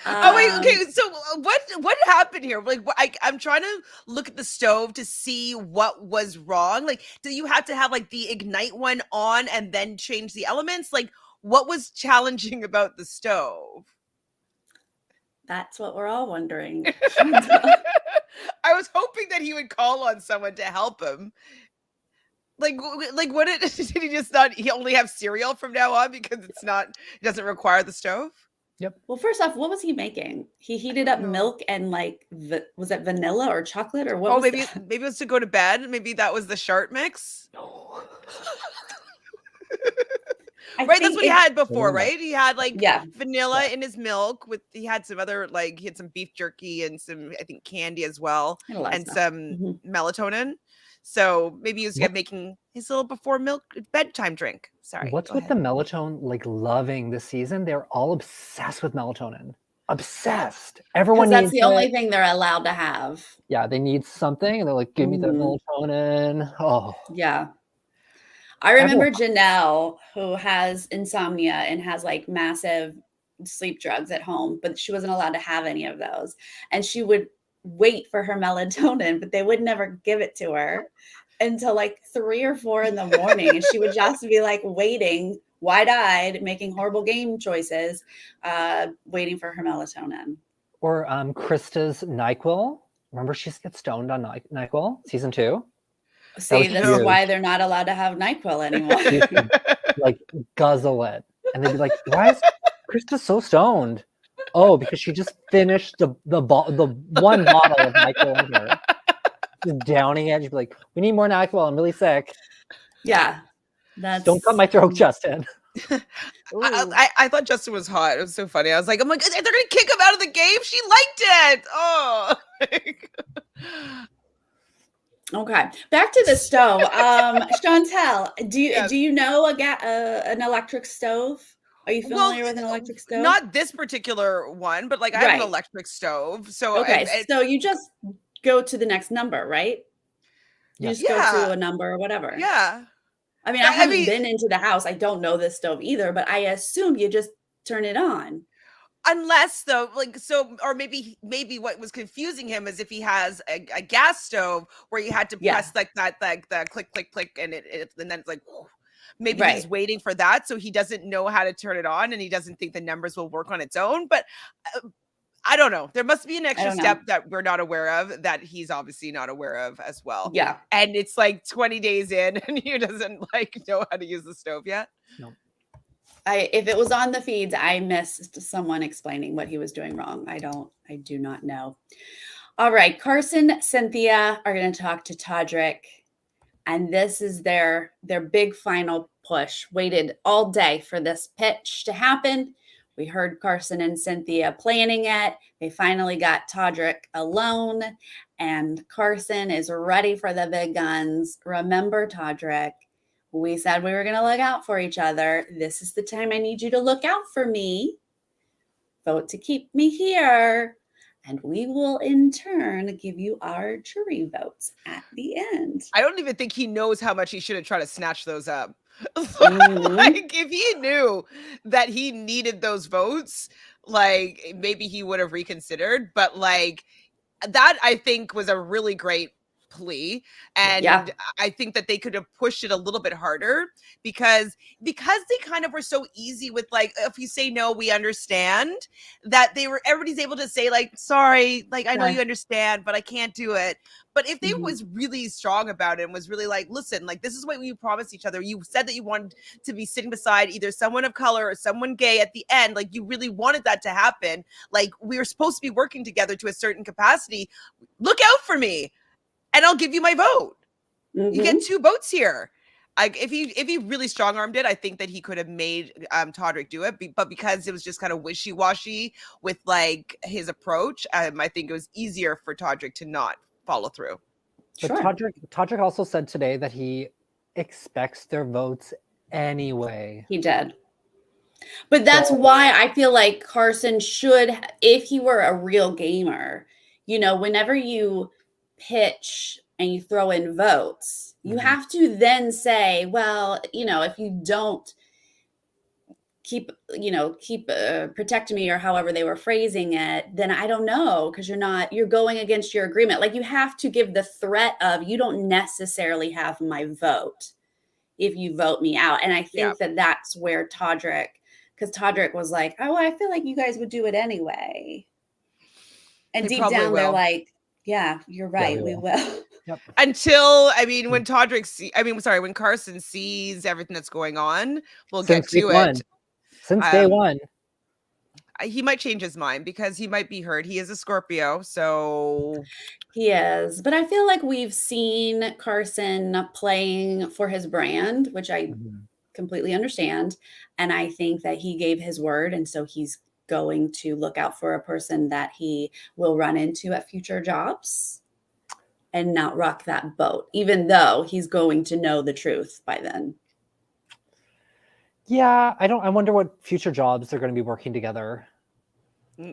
Speaker 2: Oh wait, okay. So what happened here? Like, I'm trying to look at the stove to see what was wrong. Like, do you have to have like the ignite one on and then change the elements? Like, what was challenging about the stove?
Speaker 1: That's what we're all wondering.
Speaker 2: I was hoping that he would call on someone to help him. Like what did he just not? He only have cereal from now on because it doesn't require the stove.
Speaker 3: Yep.
Speaker 1: Well, first off, what was he making? He heated up milk and like was it vanilla or chocolate or what?
Speaker 2: Oh,
Speaker 1: was
Speaker 2: maybe
Speaker 1: that?
Speaker 2: maybe it was to go to bed. Maybe that was the Shart mix.
Speaker 3: No.
Speaker 2: Right, that's what he had before, right? He had like vanilla in his milk he had some other he had some beef jerky and some I think candy as well and some melatonin. So maybe he was making his little before milk bedtime drink. Sorry.
Speaker 3: What's with the melatonin loving this season? They're all obsessed with melatonin. obsessed.
Speaker 1: Because
Speaker 3: Everyone
Speaker 1: that's
Speaker 3: needs
Speaker 1: the
Speaker 3: it.
Speaker 1: only thing they're allowed to have.
Speaker 3: Yeah, they need something, and they're like, "Give me the
Speaker 1: Mhm.
Speaker 3: melatonin." Oh,
Speaker 1: Yeah. I remember
Speaker 3: everyone.
Speaker 1: Janelle, who has insomnia and has like massive sleep drugs at home, but she wasn't allowed to have any of those. And she would wait for her melatonin, but they would never give it to her until like 3 or 4 in the morning. And she would just be like waiting, wide-eyed, making horrible game choices, waiting for her melatonin.
Speaker 3: Or Krista's NyQuil. Remember, she gets stoned on NyQuil, season 2.
Speaker 1: See,
Speaker 3: was
Speaker 1: this is
Speaker 3: huge.
Speaker 1: why they're not allowed to have NyQuil anymore.
Speaker 3: She used to, like, guzzle it, and they'd be like, "Why is Krista so stoned?" Oh, because she just finished the one bottle of NyQuil in her. Just downing it. She'd be like, "We need more NyQuil. I'm really sick."
Speaker 1: Yeah. That's
Speaker 3: Don't cut my throat, Justin.
Speaker 2: I thought Justin was hot. It was so funny. I was like, I'm like, they're gonna kick him out of the game. She liked it. Oh.
Speaker 1: Okay, back to the stove. Chantele, do you know an electric stove? Are you familiar with an electric stove?
Speaker 2: Not this particular one, but like I have an
Speaker 1: Right.
Speaker 2: electric stove. So
Speaker 1: Okay, so you just go to the next number, right? You
Speaker 3: Yes.
Speaker 1: just go to a number or whatever.
Speaker 2: Yeah.
Speaker 1: I mean, I haven't been into the house. I don't know this stove either, but I assume you just turn it on.
Speaker 2: Unless though, like so, or maybe what was confusing him is if he has a gas stove where you had to press like that, like the click, click, click, and and then it's like maybe he's waiting for that, so he doesn't know how to turn it on, and he doesn't think the numbers will work on its own. But I don't know. There must be an extra step that we're not aware of that he's obviously not aware of as well.
Speaker 1: Yeah,
Speaker 2: and it's like 20 days in, and he doesn't like know how to use the stove yet.
Speaker 3: No.
Speaker 1: If it was on the feeds, I missed someone explaining what he was doing wrong. I do not know. All right, Carson, Cynthia are going to talk to Todrick, and this is their big final push. Waited all day for this pitch to happen. We heard Carson and Cynthia planning it. They finally got Todrick alone, and Carson is ready for the big guns. Remember, Todrick, we said we were going to look out for each other. This is the time I need you to look out for me. Vote to keep me here. And we will, in turn, give you our jury votes at the end.
Speaker 2: I don't even think he knows how much he should have tried to snatch those up. Like, if he knew that he needed those votes, like, maybe he would have reconsidered. But, like, that, I think, was a really great plea, and I think that they could have pushed it a little bit harder because they kind of were so easy with like, if you say no, we understand, that everybody's able to say like, sorry, like I know you understand, but I can't do it. But if they was really strong about it and was really like, listen, like this is what we promised each other. You said that you wanted to be sitting beside either someone of color or someone gay at the end. Like you really wanted that to happen. Like we were supposed to be working together to a certain capacity. Look out for me. And I'll give you my vote. You get 2 votes here. Like if he really strong armed it, I think that he could have made Todrick do it. But because it was just kind of wishy washy with like his approach, I think it was easier for Todrick to not follow through.
Speaker 3: But Todrick also said today that he expects their votes anyway.
Speaker 1: He did. But that's why I feel like Carson should, if he were a real gamer, you know, whenever you pitch and you throw in votes, you have to then say, well, you know, if you don't keep protect me, or however they were phrasing it, then I don't know, because you're going against your agreement. Like you have to give the threat of, you don't necessarily have my vote if you vote me out. And I think that that's where Todrick, because Todrick was like, oh, I feel like you guys would do it anyway. And deep down, they're like, yeah, you're right. We will.
Speaker 3: Yep.
Speaker 2: Until, I mean, when when Carson sees everything that's going on, we'll get to it.
Speaker 3: Since day one.
Speaker 2: He might change his mind because he might be hurt. He is a Scorpio, so.
Speaker 1: He is. But I feel like we've seen Carson playing for his brand, which I completely understand. And I think that he gave his word. And so he's going to look out for a person that he will run into at future jobs and not rock that boat, even though he's going to know the truth by then.
Speaker 3: Yeah, I wonder what future jobs they're going to be working together.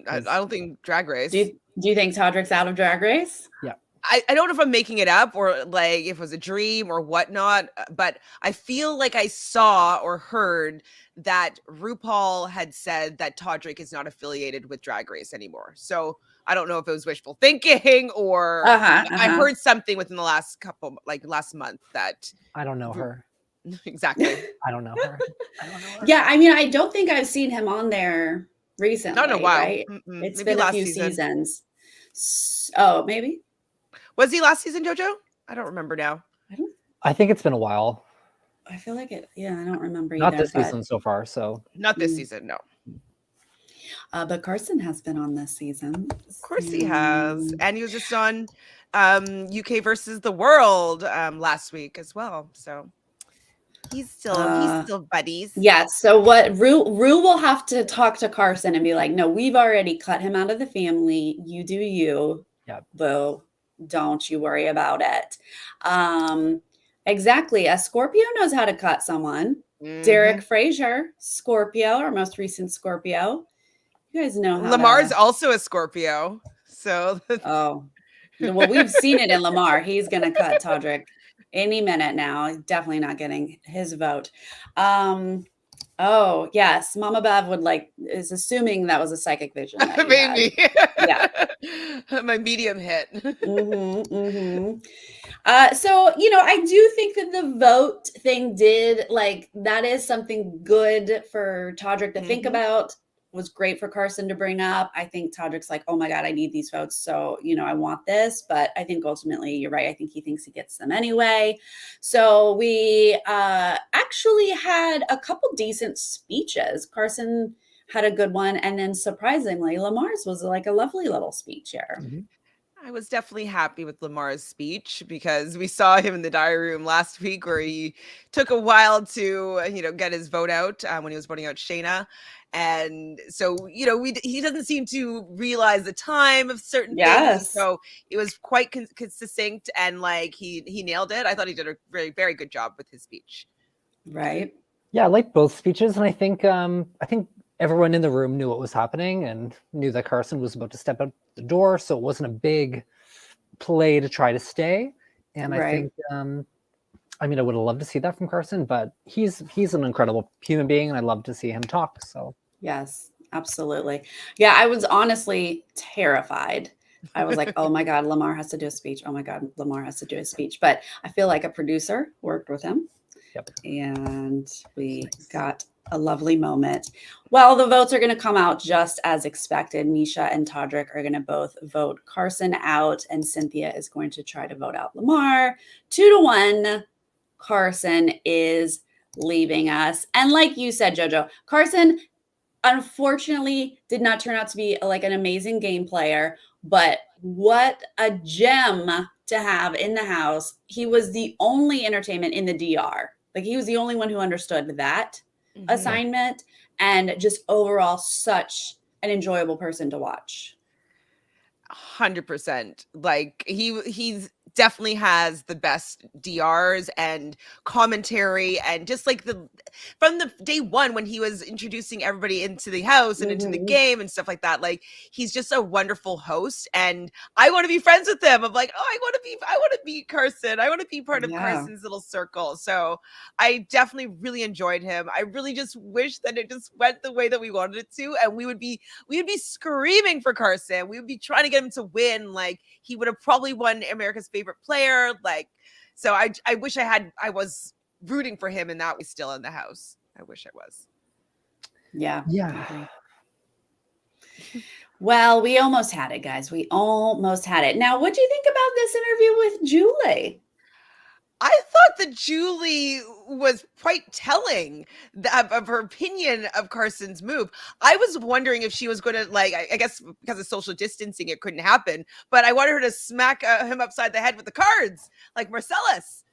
Speaker 2: I don't think Drag Race.
Speaker 1: Do you think Todrick's out of Drag Race?
Speaker 3: Yeah.
Speaker 2: I don't know if I'm making it up or like if it was a dream or whatnot, but I feel like I saw or heard that RuPaul had said that Todrick is not affiliated with Drag Race anymore. So I don't know if it was wishful thinking or I heard something within the last last month that
Speaker 3: I don't know her.
Speaker 2: Exactly.
Speaker 3: I don't know her.
Speaker 1: Yeah, I mean, I don't think I've seen him on there recently.
Speaker 2: Not in a while.
Speaker 1: Right? It's
Speaker 2: Maybe
Speaker 1: been a few seasons. Oh, maybe.
Speaker 2: Was he last season, Jojo? I don't remember now.
Speaker 3: I think it's been a while.
Speaker 1: I feel like it. Yeah, I don't remember.
Speaker 3: Not this season so far. So
Speaker 2: not this season, no.
Speaker 1: But Carson has been on this season.
Speaker 2: Of course he has, and he was just on UK versus the World last week as well. So he's still buddies.
Speaker 1: Yeah. So what Rue will have to talk to Carson and be like, no, we've already cut him out of the family. You do you.
Speaker 3: Yeah.
Speaker 1: Boo. Don't you worry about it. Exactly. A Scorpio knows how to cut someone. Derek Frazier, Scorpio, our most recent Scorpio. You guys know how
Speaker 2: Lamar's also a Scorpio. So
Speaker 1: well, we've seen it in Lamar. He's gonna cut Todrick any minute now. Definitely not getting his vote. Oh yes, Mama Bev is assuming that was a psychic vision.
Speaker 2: Maybe.
Speaker 1: Yeah.
Speaker 2: My medium hit.
Speaker 1: So, I do think that the vote thing that is something good for Todrick to think about. Was great for Carson to bring up. I think Todrick's like, oh my God, I need these votes. So, I want this. But I think ultimately you're right. I think he thinks he gets them anyway. So we actually had a couple decent speeches. Carson had a good one. And then surprisingly, Lamar's was like a lovely little speech here.
Speaker 2: I was definitely happy with Lamar's speech because we saw him in the diary room last week where he took a while to, get his vote out when he was voting out Shayna. And so, he doesn't seem to realize the time of certain things. So it was quite succinct and he nailed it. I thought he did a very, very good job with his speech.
Speaker 1: Right.
Speaker 3: Yeah, I liked both speeches. And I think everyone in the room knew what was happening and knew that Carson was about to step out the door. So it wasn't a big play to try to stay. And I think, I would have loved to see that from Carson, but he's an incredible human being and I love to see him talk. So
Speaker 1: yes, absolutely. Yeah, I was honestly terrified. I was like, oh my God, Lamar has to do a speech. Oh my God, Lamar has to do a speech. But I feel like a producer worked with him.
Speaker 3: Yep.
Speaker 1: And we got a lovely moment. Well, the votes are going to come out just as expected. Misha and Todrick are going to both vote Carson out, and Cynthia is going to try to vote out Lamar. 2-1. Carson is leaving us. And like you said, Jojo, Carson unfortunately did not turn out to be an amazing game player, but what a gem to have in the house. He was the only entertainment in the DR. He was the only one who understood that assignment, and just overall such an enjoyable person to watch.
Speaker 2: 100%. He's definitely has the best DRs and commentary, and just from the day one when he was introducing everybody into the house and into the game and stuff like that, he's just a wonderful host, and I want to be friends with him. I'm like, oh, I want to be Carson. I want to be part of Carson's little circle. So I definitely really enjoyed him. I really just wish that it just went the way that we wanted it to, and we would be screaming for Carson. We would be trying to get him to win. He would have probably won America's Favorite Player. So I wish I was rooting for him and that was still in the house. I wish I was.
Speaker 1: Yeah.
Speaker 3: Yeah.
Speaker 1: Well, we almost had it, guys. We almost had it. Now, what do you think about this interview with Julie?
Speaker 2: I thought that Julie was quite telling of her opinion of Carson's move. I was wondering if she was going to, I guess because of social distancing, it couldn't happen, but I wanted her to smack him upside the head with the cards, like Marcellus,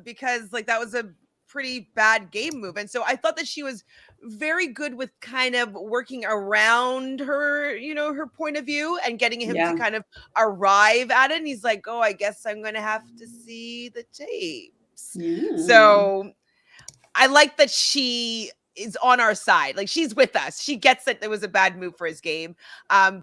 Speaker 2: because that was a pretty bad game move. And so I thought that she was very good with kind of working around her, her point of view and getting him to kind of arrive at it. And he's like, oh, I guess I'm going to have to see the tapes. So I like that she is on our side. Like, she's with us. She gets that it was a bad move for his game.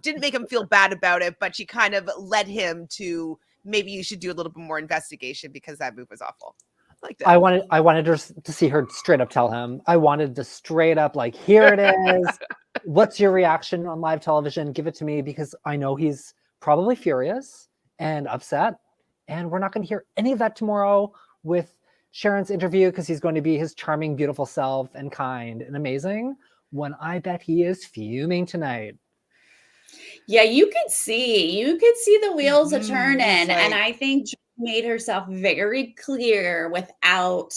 Speaker 2: Didn't make him feel bad about it, but she kind of led him to maybe you should do a little bit more investigation because that move was awful. Like that.
Speaker 3: I wanted her to see her straight up tell him. I wanted to straight up like, here it is. What's your reaction on live television? Give it to me, because I know he's probably furious and upset. And we're not going to hear any of that tomorrow with Sharon's interview, because he's going to be his charming, beautiful self and kind and amazing, when I bet he is fuming tonight.
Speaker 1: Yeah, you could see the wheels a turning,
Speaker 2: like,
Speaker 1: and I think Jo made herself very clear without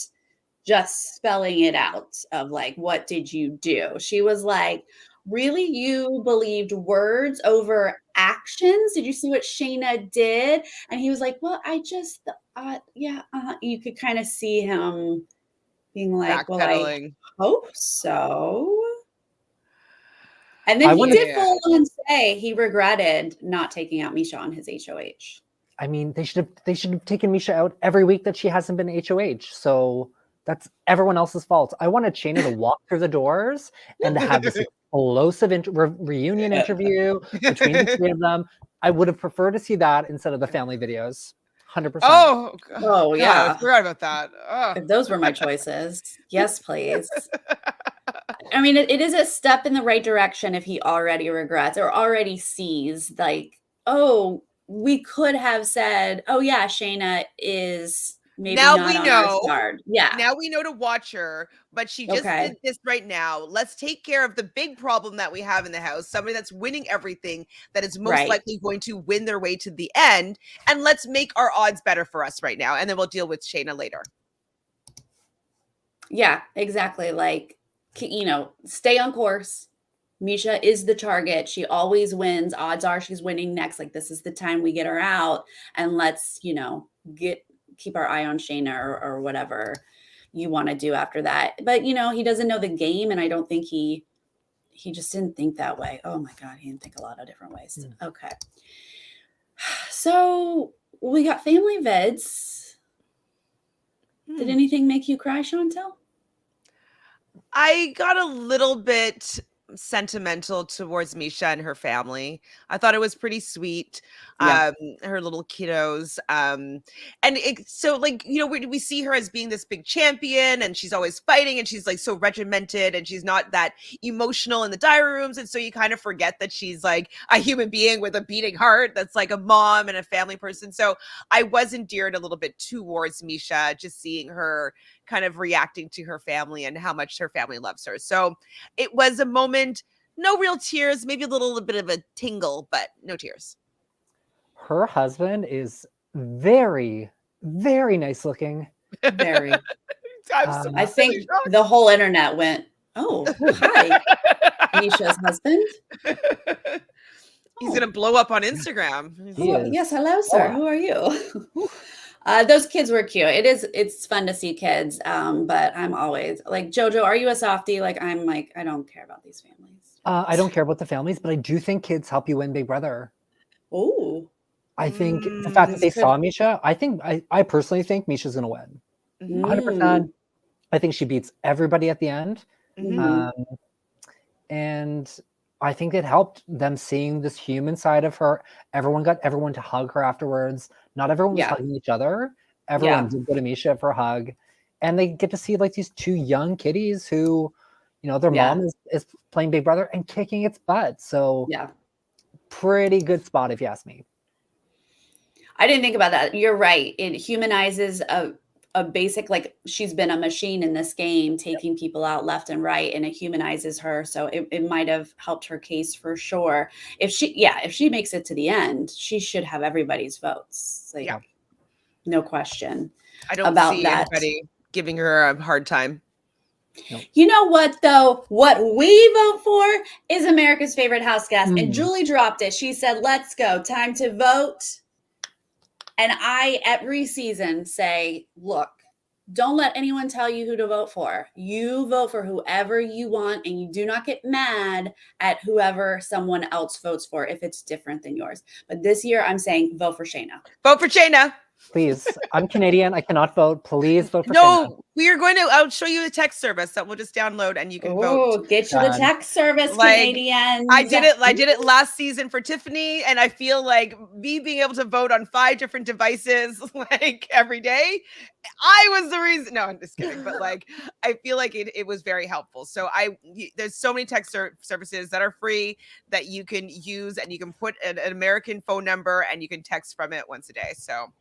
Speaker 1: just spelling it out of like, what did you do? She was like, really, you believed words over actions? Did you see what Shayna did? And he was like, well, I just thought, you could kind of see him being like, well, I
Speaker 2: backpedaling.
Speaker 1: hope so. And then
Speaker 3: I
Speaker 1: he
Speaker 3: wanna-
Speaker 1: did full on say he regretted not taking out Misha on his HOH.
Speaker 3: I mean, they should have taken Misha out every week that she hasn't been HOH. So that's everyone else's fault. I wanted Shayna to walk through the doors and to have this explosive reunion interview between the three of them. I would have preferred to see that instead of the family videos. 100%.
Speaker 2: Oh,
Speaker 1: Oh,
Speaker 2: God,
Speaker 1: yeah.
Speaker 2: I forgot about that. Oh.
Speaker 1: If those were my choices, yes, please. I mean, it is a step in the right direction if he already regrets or already sees, like, oh, we could have said, oh, yeah, Shayna is maybe
Speaker 2: Now
Speaker 1: not
Speaker 2: we
Speaker 1: on
Speaker 2: know.
Speaker 1: our side. Yeah.
Speaker 2: Now we know to watch her, but she just
Speaker 1: Okay.
Speaker 2: did this right now. Let's take care of the big problem that we have in the house. Somebody that's winning everything, that is most
Speaker 1: Right.
Speaker 2: likely going to win their way to the end. And let's make our odds better for us right now. And then we'll deal with Shayna later.
Speaker 1: Yeah, exactly. Like, stay on course. Misha is the target. She always wins. Odds are she's winning next. Like, this is the time we get her out, and let's, keep our eye on Shayna or whatever you want to do after that. But, he doesn't know the game, and I don't think he just didn't think that way. Oh my God, he didn't think a lot of different ways. Okay. So we got family vids. Did anything make you cry, Chantele?
Speaker 2: I got a little bit sentimental towards Misha and her family. I thought it was pretty sweet.
Speaker 1: Yeah.
Speaker 2: Her little kiddos. We see her as being this big champion, and she's always fighting, and she's like so regimented, and she's not that emotional in the diary rooms. And so you kind of forget that she's like a human being with a beating heart that's like a mom and a family person. So I was endeared a little bit towards Misha, just seeing her kind of reacting to her family and how much her family loves her. So it was a moment, no real tears, maybe a little bit of a tingle, but no tears.
Speaker 3: Her husband is very, very nice looking.
Speaker 1: Very.
Speaker 2: I'm
Speaker 1: I think the whole internet went, oh, hi, Misha's husband.
Speaker 2: He's going to blow up on Instagram.
Speaker 3: He is.
Speaker 1: Yes, hello, sir.
Speaker 3: Oh.
Speaker 1: Who are you? Those kids were cute. It's fun to see kids. But I'm always like, Jojo, are you a softie? Like, I'm like, I don't care about these families.
Speaker 3: I don't care about the families, but I do think kids help you win Big Brother.
Speaker 1: Oh,
Speaker 3: I think the fact that they saw Misha, I personally think Misha's going to win. 100%. I think she beats everybody at the end. And I think it helped them seeing this human side of her. Everyone got everyone to hug her afterwards. Not everyone was hugging each other. Everyone did go to Misha for a hug. And they get to see like these two young kiddies who, their mom is playing Big Brother and kicking its butt. So pretty good spot if you ask me.
Speaker 1: I didn't think about that. You're right. It humanizes a basic, like, she's been a machine in this game, taking people out left and right, and it humanizes her. So it might have helped her case for sure. If she makes it to the end, she should have everybody's votes. Like, no question.
Speaker 2: I don't see anybody giving her a hard time.
Speaker 3: Nope.
Speaker 1: You know what, though? What we vote for is America's favorite house guest. And Julie dropped it. She said, let's go. Time to vote. And I, every season, say, look, don't let anyone tell you who to vote for. You vote for whoever you want, and you do not get mad at whoever someone else votes for if it's different than yours. But this year, I'm saying vote for Shayna.
Speaker 2: Vote for Shayna.
Speaker 3: Please, I'm Canadian. I cannot vote. Please vote for Shayna.
Speaker 2: No, I'll show you a text service that we'll just download and you can vote.
Speaker 1: Oh, get you the
Speaker 3: Done.
Speaker 1: text service,
Speaker 2: Like,
Speaker 1: Canadians.
Speaker 2: I did it last season for Tiffany, and I feel like me being able to vote on 5 different devices like every day, I was the reason. No, I'm just kidding. But like, I feel like it was very helpful. So there's so many text services that are free that you can use, and you can put an American phone number and you can text from it once a day. So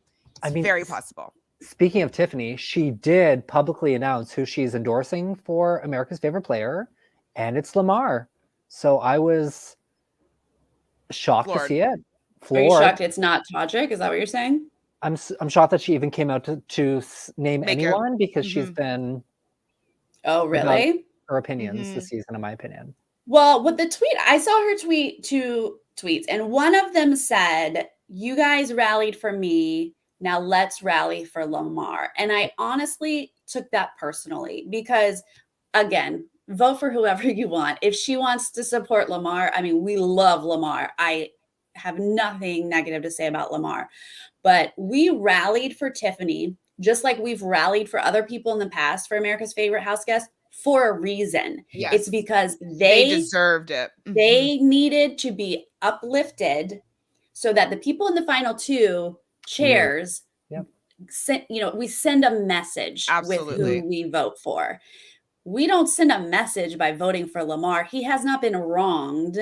Speaker 2: it's very possible.
Speaker 3: Speaking of Tiffany, she did publicly announce who she's endorsing for America's Favorite Player, and it's Lamar. So I was shocked to see it.
Speaker 1: Are you shocked it's not Todrick? Is that what you're saying?
Speaker 3: I'm shocked that she even came out to name anyone because she's been.
Speaker 1: Oh, really?
Speaker 3: Her opinions this season, in my opinion.
Speaker 1: Well, with the tweet, I saw her tweet 2 tweets, and one of them said, "You guys rallied for me. Now let's rally for Lamar." And I honestly took that personally because, again, vote for whoever you want. If she wants to support Lamar, I mean, we love Lamar. I have nothing negative to say about Lamar. But we rallied for Tiffany, just like we've rallied for other people in the past for America's Favorite House Guest, for a reason.
Speaker 2: Yes.
Speaker 1: It's because they
Speaker 2: deserved it.
Speaker 1: They needed to be uplifted so that the people in the final 2 chairs, we send a message with who we vote for. We don't send a message by voting for Lamar. He has not been wronged.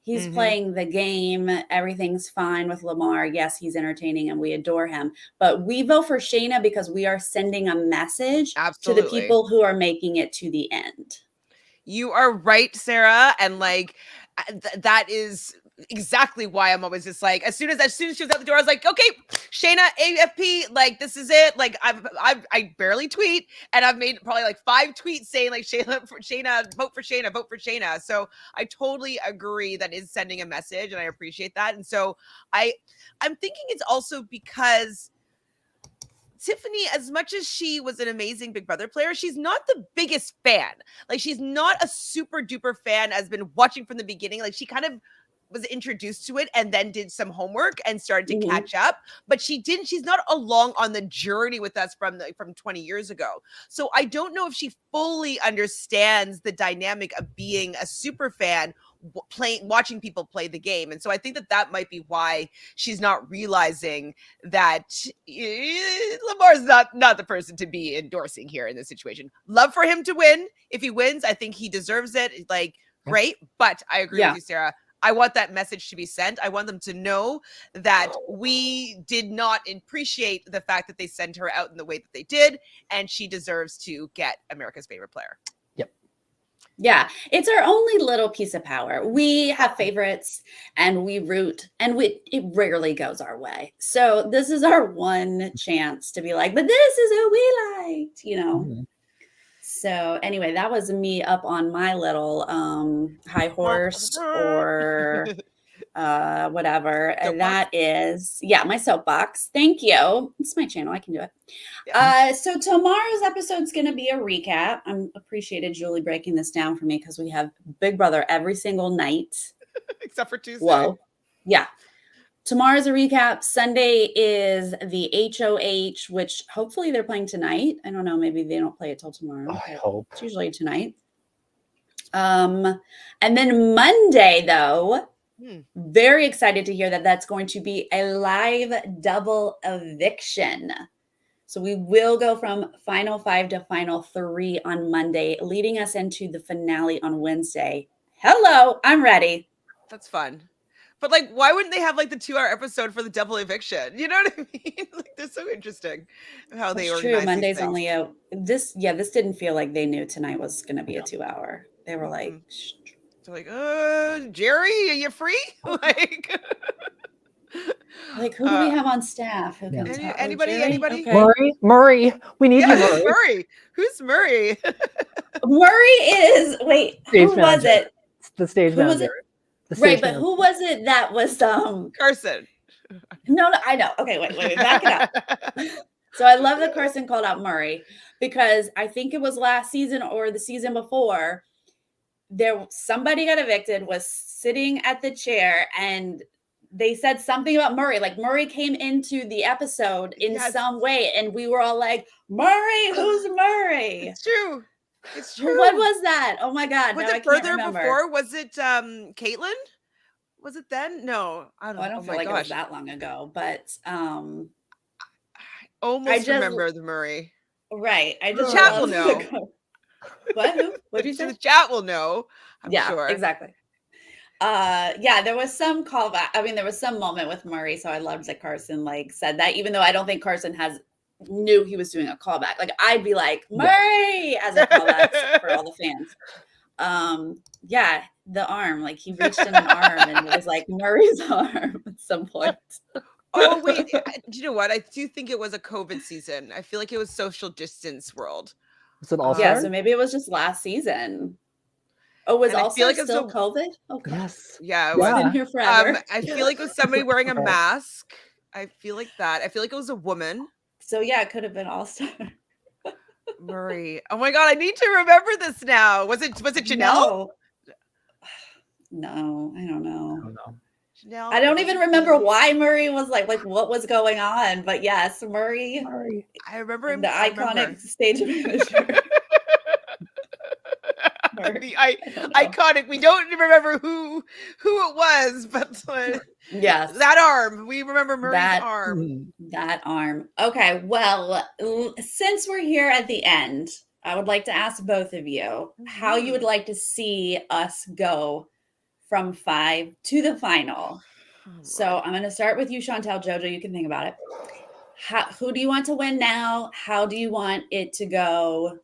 Speaker 1: He's playing the game. Everything's fine with Lamar. Yes, he's entertaining and we adore him. But we vote for Shayna because we are sending a message to the people who are making it to the end.
Speaker 2: You are right, Sarah. And like, that is exactly why I'm always just like, as soon as she was out the door, I was like, okay, Shayna, AFP, like, this is it. Like, I barely tweet, and I've made probably like 5 tweets saying like, Shayna, vote for Shayna. So I totally agree that is sending a message, and I appreciate that. And so I'm thinking it's also because Tiffany, as much as she was an amazing Big Brother player, she's not the biggest fan. Like, she's not a super duper fan, has been watching from the beginning. Like, she kind of was introduced to it and then did some homework and started to catch up, but she's not along on the journey with us from 20 years ago. So I don't know if she fully understands the dynamic of being a super fan, watching people play the game. And so I think that might be why she's not realizing that Lamar's not the person to be endorsing here in this situation. Love for him to win. If he wins, I think he deserves it. Like, great. But I agree with you, Sarah. I want that message to be sent. I want them to know that we did not appreciate the fact that they sent her out in the way that they did, and she deserves to get America's Favorite Player.
Speaker 3: Yep.
Speaker 1: Yeah, it's our only little piece of power. We have favorites and we root, and it rarely goes our way. So this is our one chance to be like, but this is who we liked, So anyway, that was me up on my little high horse or whatever. And that is, my soapbox. Thank you. It's my channel. I can do it. Yeah. So tomorrow's episode is going to be a recap. I'm appreciated Julie breaking this down for me because we have Big Brother every single night.
Speaker 2: Except for Tuesday.
Speaker 1: Whoa. Yeah. Tomorrow's a recap. Sunday is the HOH, which hopefully they're playing tonight. I don't know. Maybe they don't play it till tomorrow.
Speaker 3: Oh, I hope.
Speaker 1: It's usually tonight. And then Monday, though, very excited to hear that that's going to be a live double eviction. So we will go from final 5 to final 3 on Monday, leading us into the finale on Wednesday. Hello, I'm ready.
Speaker 2: That's fun. But like, why wouldn't they have like the 2-hour episode for the double eviction? You know what I mean? Like, they're so interesting how they organize.
Speaker 1: True. Monday's only this didn't feel like they knew tonight was going to be a 2-hour. They were like,
Speaker 2: they're like, Jerry, are you free? Like
Speaker 1: who do we have on staff? Who can talk?
Speaker 2: Anybody?
Speaker 1: Okay.
Speaker 3: Murray, we need you, Murray.
Speaker 2: Murray. Who's Murray?
Speaker 1: Murray is who was it?
Speaker 3: The stage manager.
Speaker 1: Right, but who was it that was
Speaker 2: Carson?
Speaker 1: No, I know. Okay, wait, back it up. So I love that Carson called out Murray because I think it was last season or the season before. Somebody got evicted, was sitting at the chair, and they said something about Murray. Like Murray came into the episode in some way, and we were all like, Murray, who's Murray?
Speaker 2: It's true. It's true.
Speaker 1: What was that? Oh my God.
Speaker 2: Was
Speaker 1: now
Speaker 2: it
Speaker 1: I can't
Speaker 2: further
Speaker 1: remember.
Speaker 2: before? Was it Caitlin? Was it then? No, I don't
Speaker 1: feel like it was that long ago, but
Speaker 2: I almost remember the Murray.
Speaker 1: Right. I
Speaker 2: The
Speaker 1: just
Speaker 2: chat will know.
Speaker 1: What? Who? What'd you say?
Speaker 2: The chat will know. I'm sure.
Speaker 1: Exactly. There was some callback. I mean, there was some moment with Murray, so I loved that Carson like said that, even though I don't think Carson knew he was doing a callback. Like I'd be like Murray as a callback for all the fans. The arm, like he reached in an arm and it was like Murray's arm at some point.
Speaker 2: Oh wait, do you know what? I do think it was a COVID season. I feel like it was social distance world.
Speaker 3: Was it all?
Speaker 1: Yeah, so maybe it was just last season. Oh, was also like still COVID? Oh, God.
Speaker 3: Yes.
Speaker 2: Yeah,
Speaker 1: it's been here forever.
Speaker 2: I feel like it was somebody wearing a mask. I feel like that. I feel like it was a woman.
Speaker 1: So yeah, it could have been All-Star.
Speaker 2: Murray. Oh my God, I need to remember this now. Was it Janelle?
Speaker 1: No, I don't know.
Speaker 3: I don't know.
Speaker 2: Janelle.
Speaker 1: I don't even remember why Murray was like what was going on. But yes, Murray.
Speaker 2: I remember him.
Speaker 1: The iconic stage manager.
Speaker 2: Iconic. We don't remember who it was, but
Speaker 1: yes,
Speaker 2: that arm. We remember Murray's arm.
Speaker 1: That arm. Okay, well, since we're here at the end, I would like to ask both of you how you would like to see us go from 5 to the final. So I'm going to start with you, Chantele. Jojo, you can think about it. Who do you want to win now? How do you want it to go?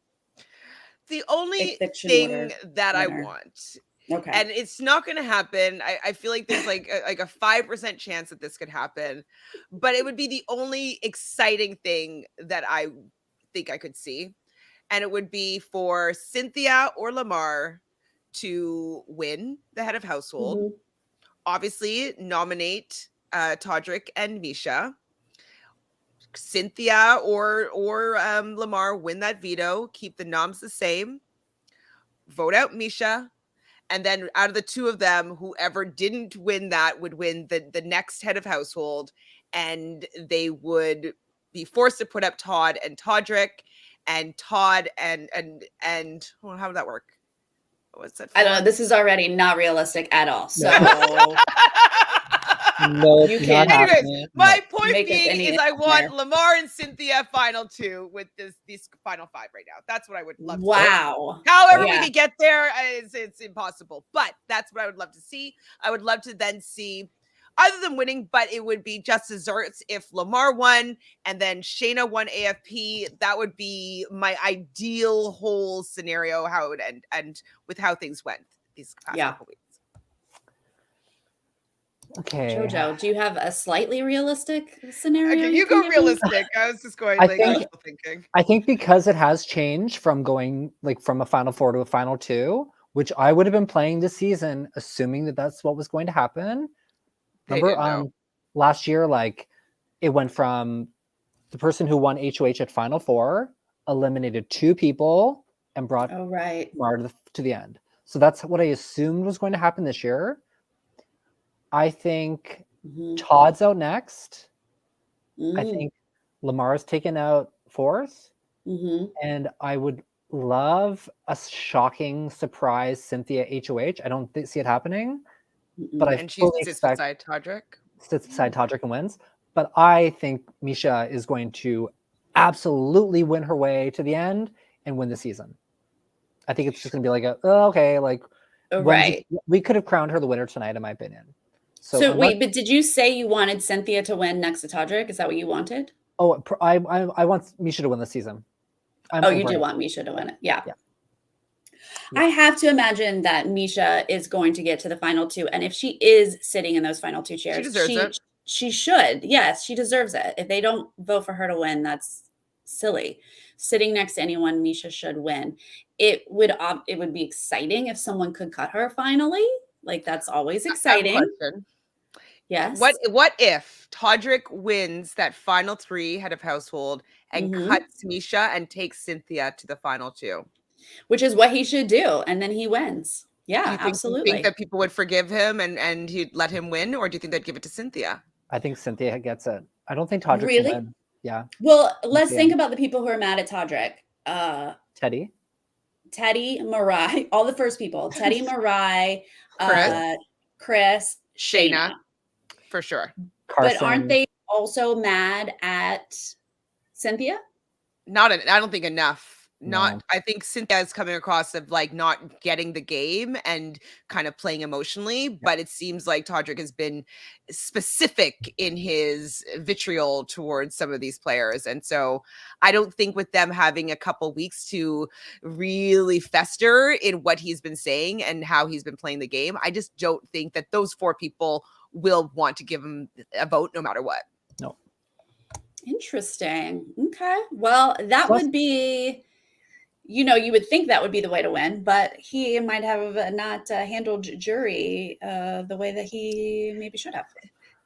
Speaker 2: The only thing that I want,
Speaker 1: okay,
Speaker 2: and it's not going to happen. I feel like there's like a 5% chance that this could happen, but it would be the only exciting thing that I think I could see, and it would be for Cynthia or Lamar to win the head of household. Mm-hmm. Obviously, nominate Todrick and Misha. Cynthia or Lamar win that veto, keep the noms the same, vote out Misha, and then out of the two of them, whoever didn't win that would win the next head of household, and they would be forced to put up Todd and Todrick, and Todd and well, how would that work? What's that for?
Speaker 1: I don't know. This is already not realistic at all. So
Speaker 3: No,
Speaker 1: you can.
Speaker 2: Anyways, my point being is I want Lamar and Cynthia final 2 with these final 5 right now. That's what I would love to see. However we could get there, it's impossible. But that's what I would love to see. I would love to then see either them winning, but it would be just desserts if Lamar won and then Shayna won AFP. That would be my ideal whole scenario, how it would end, and with how things went these past couple weeks.
Speaker 3: Okay.
Speaker 1: Jojo, do you have a slightly realistic scenario?
Speaker 2: Okay, you go realistic. I was just going thinking.
Speaker 3: I think because it has changed from going like from a final 4 to a final 2, which I would have been playing this season, assuming that that's what was going to happen. Remember last year, like it went from the person who won HOH at final 4 eliminated 2 people and brought Lamar to the end. So that's what I assumed was going to happen this year. I think Todd's out next. I think Lamar's taken out 4th. And I would love a shocking surprise Cynthia HOH. I don't see it happening. But I
Speaker 2: she sits beside Todrick.
Speaker 3: Sits beside Todrick and wins. But I think Misha is going to absolutely win her way to the end and win the season. I think it's just going to be like we could have crowned her the winner tonight, in my opinion.
Speaker 1: So wait, but did you say you wanted Cynthia to win next to Todrick? Is that what you wanted?
Speaker 3: Oh, I want Misha to win this season.
Speaker 1: You do want Misha to win it. Yeah. I have to imagine that Misha is going to get to the final 2. And if she is sitting in those final 2 chairs,
Speaker 2: she deserves it.
Speaker 1: She should. Yes, she deserves it. If they don't vote for her to win, that's silly. Sitting next to anyone, Misha should win. It would be exciting if someone could cut her finally. Like that's always exciting. Yes.
Speaker 2: What if Todrick wins that final 3 head of household and cuts Misha and takes Cynthia to the final 2?
Speaker 1: Which is what he should do, and then he wins. Yeah,
Speaker 2: Do you
Speaker 1: absolutely.
Speaker 2: think that people would forgive him and he'd let him win, or do you think they'd give it to Cynthia?
Speaker 3: I think Cynthia gets it. I don't think Todrick
Speaker 1: Really?
Speaker 3: can win. Yeah.
Speaker 1: Well, let's
Speaker 3: Yeah.
Speaker 1: think about the people who are mad at Todrick.
Speaker 3: Teddy.
Speaker 1: Teddy, Mariah, all the first people. Teddy, Mariah, Chris, Shayna.
Speaker 2: For sure.
Speaker 3: Carson.
Speaker 1: But aren't they also mad at Cynthia?
Speaker 2: I don't think enough.
Speaker 3: No.
Speaker 2: I think Cynthia is coming across of like not getting the game and kind of playing emotionally, but it seems like Todrick has been specific in his vitriol towards some of these players. And so I don't think with them having a couple weeks to really fester in what he's been saying and how he's been playing the game, I just don't think that those 4 people will want to give him a vote no matter what.
Speaker 3: No.
Speaker 1: Interesting. Okay. Well, that would be, you would think that would be the way to win, but he might have not handled jury the way that he maybe should have.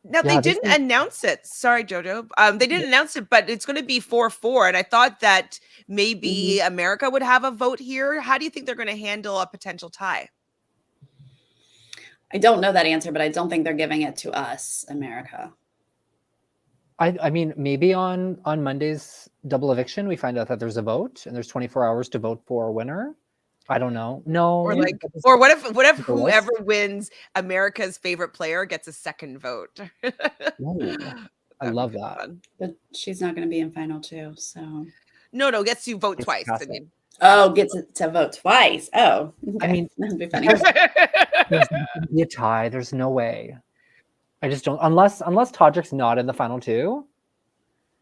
Speaker 2: Now, they didn't announce it. Sorry, Jojo. They didn't announce it, but it's going to be 4-4. And I thought that maybe America would have a vote here. How do you think they're going to handle a potential tie?
Speaker 1: I don't know that answer, but I don't think they're giving it to us, America.
Speaker 3: I mean, maybe on Monday's double eviction, we find out that there's a vote and there's 24 hours to vote for a winner. I don't know. No.
Speaker 2: Or what if whoever wins America's favorite player gets a second vote?
Speaker 3: Ooh, I love that.
Speaker 1: But she's not going to be in final 2, so.
Speaker 2: No, gets to vote twice. I mean.
Speaker 1: Gets to vote twice. Oh, okay.
Speaker 3: I mean,
Speaker 1: that'd be funny.
Speaker 3: There's not gonna be a tie. There's no way. I just don't, unless Todrick's not in the final 2,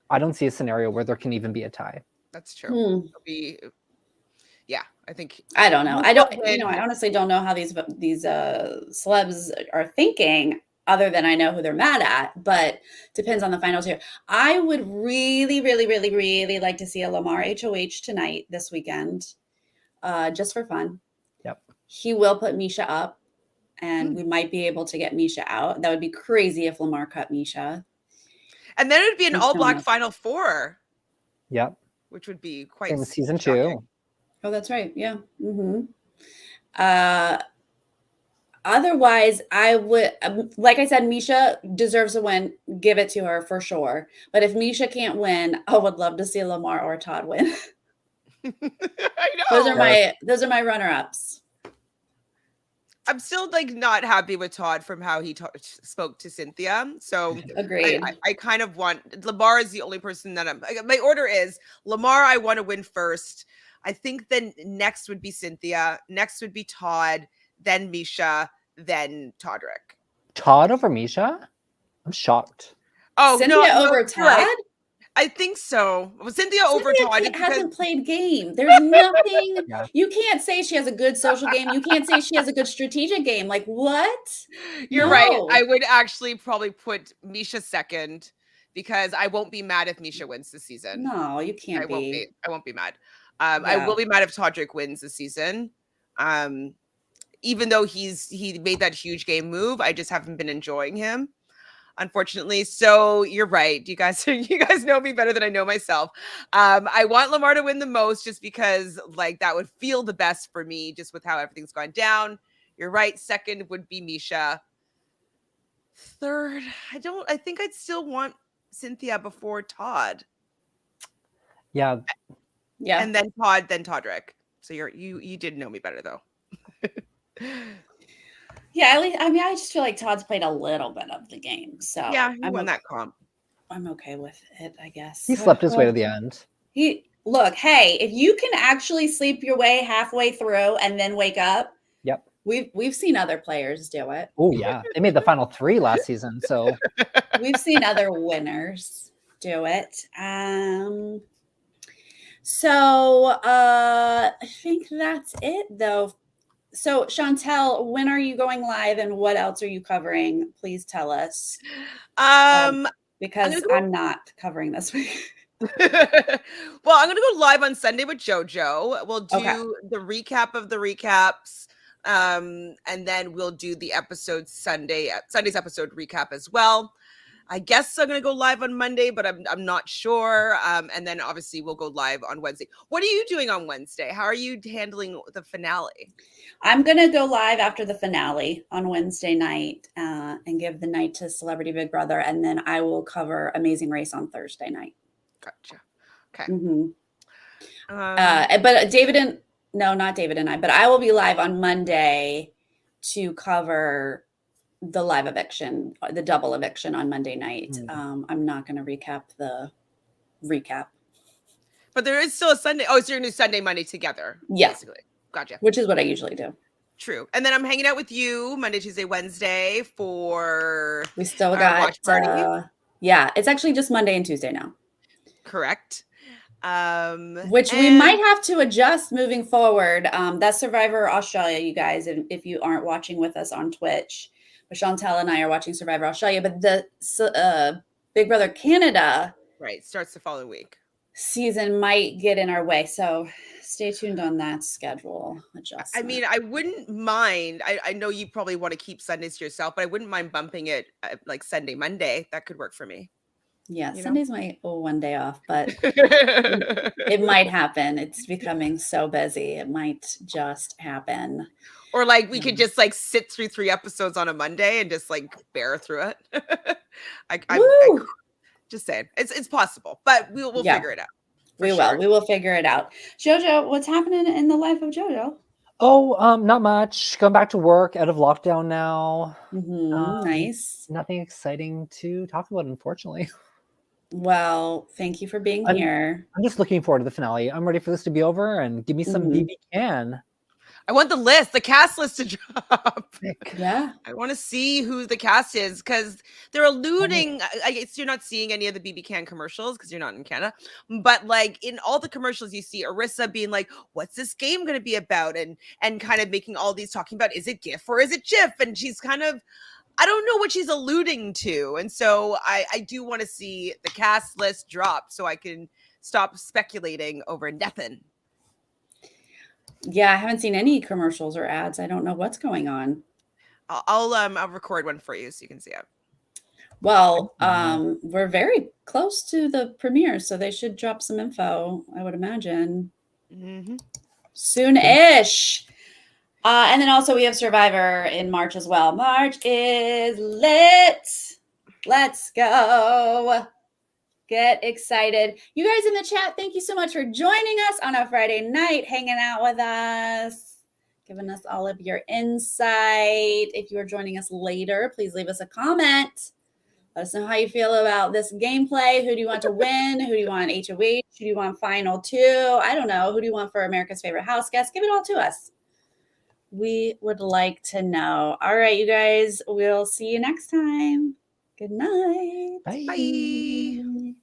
Speaker 3: I don't see a scenario where there can even be a tie.
Speaker 2: That's true. I think
Speaker 1: I don't know. I honestly don't know how these celebs are thinking, other than I know who they're mad at, but depends on the final 2. I would really, really, really, really like to see a Lamar HOH tonight, this weekend, just for fun.
Speaker 3: Yep.
Speaker 1: He will put Misha up, and we might be able to get Misha out. That would be crazy if Lamar cut Misha.
Speaker 2: And then it would be an all-black final 4.
Speaker 3: Yep.
Speaker 2: Which would be quite
Speaker 3: in season
Speaker 2: shocking.
Speaker 3: 2.
Speaker 1: Oh, that's right. Yeah. Otherwise, I would, like I said, Misha deserves a win. Give it to her for sure. But if Misha can't win, I would love to see Lamar or Todd win.
Speaker 2: I know.
Speaker 1: Those are my runner-ups.
Speaker 2: I'm still not happy with Todd from how he spoke to Cynthia. So
Speaker 1: agreed.
Speaker 2: I kind of want Lamar is the only person that my order is Lamar. I want to win first. I think then next would be Cynthia. Next would be Todd. Then Misha. Then Todrick.
Speaker 3: Todd over Misha? I'm shocked.
Speaker 2: Oh,
Speaker 1: Cynthia over Todd?
Speaker 2: Right. I think so. Cynthia over Todd
Speaker 1: hasn't played game. There's nothing. You can't say she has a good social game. You can't say she has a good strategic game. Like what?
Speaker 2: You're right. I would actually probably put Misha second because I won't be mad if Misha wins this season.
Speaker 1: No, you can't
Speaker 2: be. I won't be mad. I will be mad if Todrick wins this season. Even though he made that huge game move, I just haven't been enjoying him, unfortunately. So you're right. You guys know me better than I know myself. I want Lamar to win the most just because that would feel the best for me just with how everything's gone down. You're right. Second would be Misha. Third, I think I'd still want Cynthia before Todd.
Speaker 3: Yeah.
Speaker 1: Yeah.
Speaker 2: And then Todd, then Todrick. So you did know me better though.
Speaker 1: Yeah, at least I just feel like Todd's played a little bit of the game. So
Speaker 2: yeah, he won that comp.
Speaker 1: I'm okay with it, I guess.
Speaker 3: He slept his way to the end.
Speaker 1: Look, hey, if you can actually sleep your way halfway through and then wake up.
Speaker 3: Yep.
Speaker 1: We've seen other players do it.
Speaker 3: Oh yeah. They made the final 3 last season. So
Speaker 1: we've seen other winners do it. So I think that's it though. So Chantele, when are you going live and what else are you covering? Please tell us. Because I'm not covering this week.
Speaker 2: Well, I'm going to go live on Sunday with JoJo. We'll do the recap of the recaps. And then we'll do the Sunday's episode recap as well. I guess I'm gonna go live on Monday, but I'm not sure. And then obviously we'll go live on Wednesday. What are you doing on Wednesday? How are you handling the finale?
Speaker 1: I'm going to go live after the finale on Wednesday night and give the night to Celebrity Big Brother. And then I will cover Amazing Race on Thursday night.
Speaker 2: Gotcha. Okay.
Speaker 1: But not David and I, but I will be live on Monday to cover the live eviction, the double eviction on Monday night. I'm not going to recap the recap.
Speaker 2: But there is still a Sunday. Oh, so you're going to do Sunday, Monday together.
Speaker 1: Yeah.
Speaker 2: Basically. Gotcha.
Speaker 1: Which is what I usually do.
Speaker 2: True. And then I'm hanging out with you Monday, Tuesday, Wednesday for
Speaker 1: we still got
Speaker 2: watch party.
Speaker 1: Yeah, it's actually just Monday and Tuesday now.
Speaker 2: Correct.
Speaker 1: Which we might have to adjust moving forward. That's Survivor Australia, you guys, if you aren't watching with us on Twitch. But Chantele and I are watching Survivor Australia, but the Big Brother Canada
Speaker 2: starts the following week.
Speaker 1: Season might get in our way, so stay tuned on that schedule adjustment.
Speaker 2: I mean, I wouldn't mind. I know you probably want to keep Sundays to yourself, but I wouldn't mind bumping it like Sunday, Monday. That could work for me.
Speaker 1: Yeah, Sunday's my one day off, but it might happen. It's becoming so busy. It might just happen.
Speaker 2: Or like we could just like sit through 3 episodes on a Monday and just like bear through it. I'm just saying it's possible, but we'll figure it out.
Speaker 1: We will figure it out. Jojo, what's happening in the life of Jojo?
Speaker 3: Oh, not much. Going back to work, out of lockdown now.
Speaker 1: Nice.
Speaker 3: Nothing exciting to talk about, unfortunately.
Speaker 1: Well, thank you for being here.
Speaker 3: I'm just looking forward to the finale. I'm ready for this to be over and give me some BB Can.
Speaker 2: I want the cast list to drop.
Speaker 1: Yeah.
Speaker 2: I want to see who the cast is because they're alluding. I guess you're not seeing any of the BB Can commercials because you're not in Canada. But like in all the commercials, you see Arissa being like, what's this game going to be about? And kind of making all these talking about, is it GIF or is it GIF? And she's kind of, I don't know what she's alluding to. And so I do want to see the cast list drop so I can stop speculating over nothing.
Speaker 1: Yeah, I haven't seen any commercials or ads. I don't know what's going on.
Speaker 2: I'll record one for you so you can see it.
Speaker 1: Well, we're very close to the premiere, so they should drop some info, I would imagine. Soon-ish. And then also we have Survivor in March as well. March is lit. Let's go. Get excited. You guys in the chat, thank you so much for joining us on a Friday night, hanging out with us, giving us all of your insight. If you are joining us later, please leave us a comment. Let us know how you feel about this gameplay. Who do you want to win? Who do you want HOH? Who do you want final 2? I don't know. Who do you want for America's Favorite House Guest? Give it all to us. We would like to know. All right, you guys, we'll see you next time. Good night.
Speaker 3: Bye.